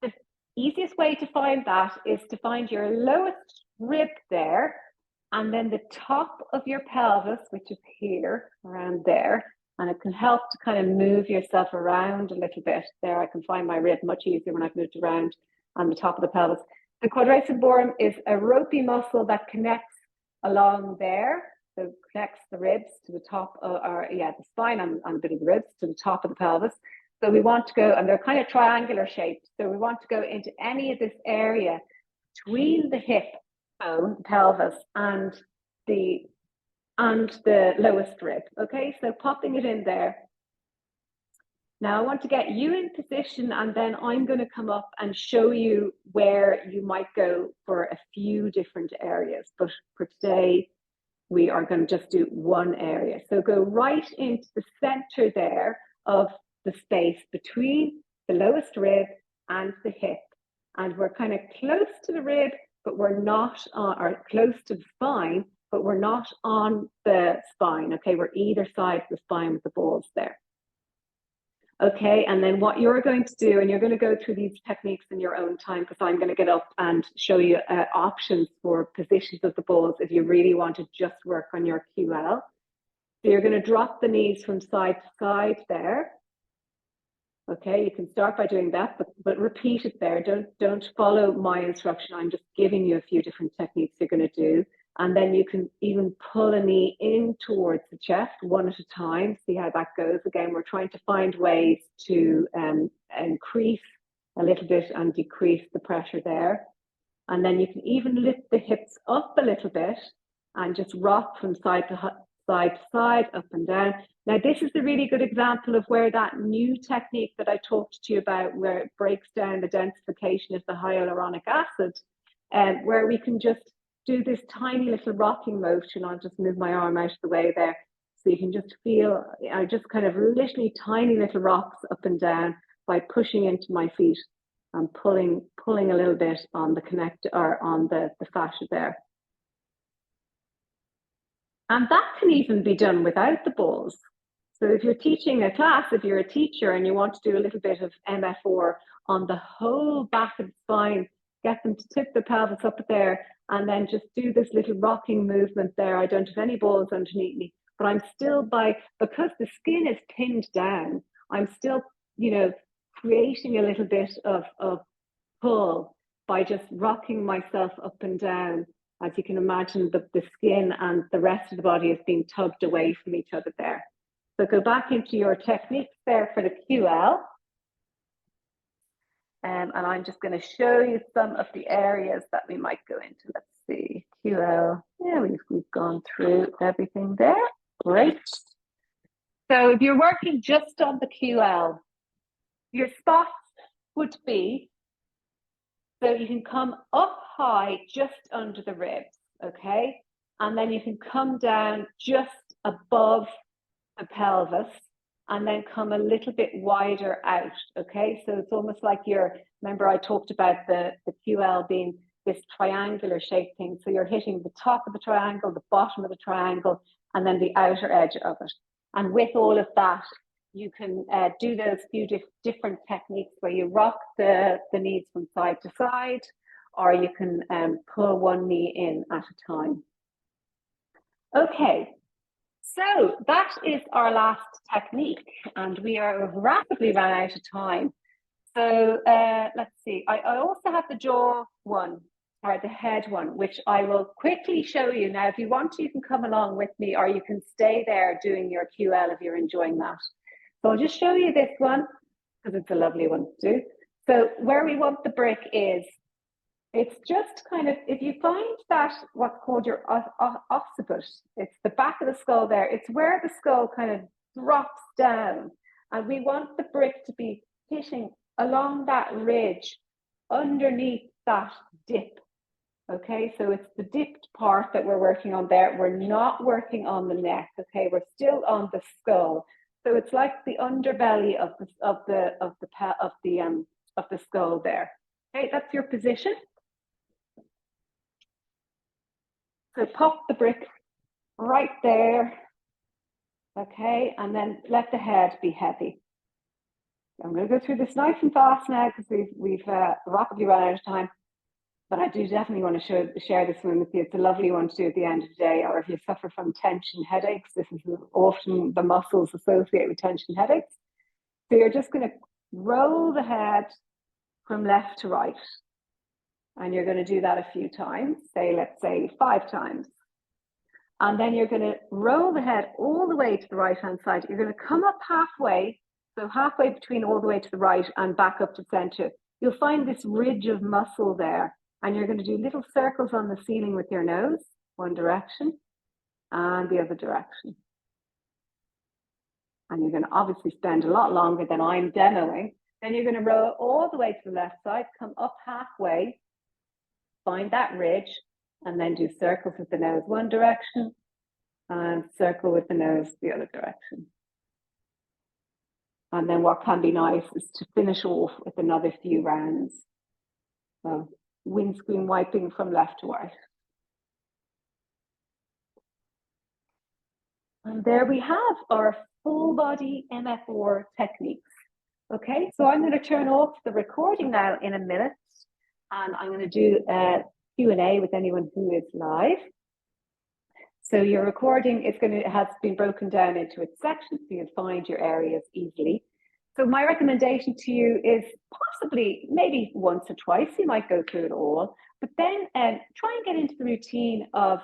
the easiest way to find that is to find your lowest rib there, and then the top of your pelvis, which is here, around there. And it can help to kind of move yourself around a little bit. There, I can find my rib much easier when I've moved around on the top of the pelvis. The quadratus lumborum is a ropey muscle that connects along there. So it connects the ribs to the top, the spine and a bit of the ribs to the top of the pelvis. So we want to go, and they're kind of triangular shaped. So we want to go into any of this area between the hip bone, the pelvis, and the lowest rib. Okay, so popping it in there. Now I want to get you in position, and then I'm going to come up and show you where you might go for a few different areas. But for today, we are going to just do one area. So go right into the center there of the space between the lowest rib and the hip. And we're kind of close to the rib, but we're not on, or close to the spine, but we're not on the spine. Okay, we're either side of the spine with the balls there. Okay, and then what you're going to do, and you're going to go through these techniques in your own time, because I'm going to get up and show you options for positions of the balls if you really want to just work on your QL. So you're going to drop the knees from side to side there. Okay, you can start by doing that, but repeat it there. Don't follow my instruction. I'm just giving you a few different techniques you're going to do. And then you can even pull a knee in towards the chest one at a time. See how that goes. Again, we're trying to find ways to increase a little bit and decrease the pressure there. And then you can even lift the hips up a little bit and just rock from side to side, up and down. Now, this is a really good example of where that new technique that I talked to you about, where it breaks down the densification of the hyaluronic acid, where we can just do this tiny little rocking motion. I'll just move my arm out of the way there. So you can just feel, I just kind of literally tiny little rocks up and down by pushing into my feet and pulling a little bit on the connector or on the fascia there. And that can even be done without the balls. So if you're teaching a class, if you're a teacher and you want to do a little bit of MFR on the whole back of the spine, get them to tip the pelvis up there and then just do this little rocking movement there. I don't have any balls underneath me, but I'm still because the skin is pinned down, I'm still, creating a little bit of pull by just rocking myself up and down. As you can imagine, the skin and the rest of the body is being tugged away from each other there. So go back into your techniques there for the QL. And I'm just going to show you some of the areas that we might go into. Let's see, QL. Yeah, we've gone through everything there. Great. So if you're working just on the QL, your spots would be, so you can come up high just under the ribs, okay? And then you can come down just above the pelvis and then come a little bit wider out, okay? So it's almost like remember I talked about the QL being this triangular shaped thing. So you're hitting the top of the triangle, the bottom of the triangle, and then the outer edge of it. And with all of that, you can do those few different techniques where you rock the knees from side to side, or you can pull one knee in at a time. Okay, so that is our last technique, and we are rapidly run out of time. So let's see, I also have the jaw one, or the head one, which I will quickly show you. Now, if you want to, you can come along with me, or you can stay there doing your QL if you're enjoying that. So I'll just show you this one, because it's a lovely one to do. So where we want the brick is, it's just kind of, if you find that what's called your occiput, it's the back of the skull there, it's where the skull kind of drops down. And we want the brick to be hitting along that ridge underneath that dip. Okay, so it's the dipped part that we're working on there. We're not working on the neck, okay? We're still on the skull. So it's like the underbelly of the skull there. Okay, that's your position. So pop the brick right there. Okay, and then let the head be heavy. I'm going to go through this nice and fast now because we've rapidly run out of time. But I do definitely want to share this one with you. It's a lovely one to do at the end of the day, or if you suffer from tension headaches, this is often the muscles associated with tension headaches. So you're just going to roll the head from left to right. And you're going to do that a few times, let's say 5 times. And then you're going to roll the head all the way to the right-hand side. You're going to come up halfway, so halfway between all the way to the right and back up to center. You'll find this ridge of muscle there. And you're going to do little circles on the ceiling with your nose, one direction and the other direction. And you're going to obviously spend a lot longer than I'm demoing. Then you're going to roll all the way to the left side, come up halfway, find that ridge, and then do circles with the nose one direction and circle with the nose the other direction. And then what can be nice is to finish off with another few rounds. So windscreen wiping from left to right. And there we have our full body MFR techniques. Okay, so I'm going to turn off the recording now in a minute, and I'm going to do a Q&A with anyone who is live. So your recording has been broken down into its sections, so you'll find your areas easily. So my recommendation to you is possibly maybe once or twice you might go through it all, but then try and get into the routine of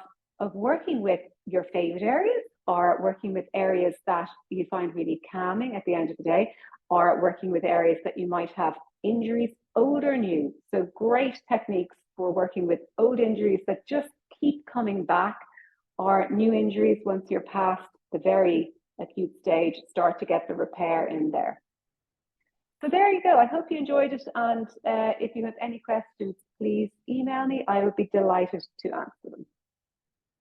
working with your favorite areas, or working with areas that you find really calming at the end of the day, or working with areas that you might have injuries, old or new. So great techniques for working with old injuries that just keep coming back, or new injuries once you're past the very acute stage, start to get the repair in there. So there you go. I hope you enjoyed it. And if you have any questions, please email me. I would be delighted to answer them.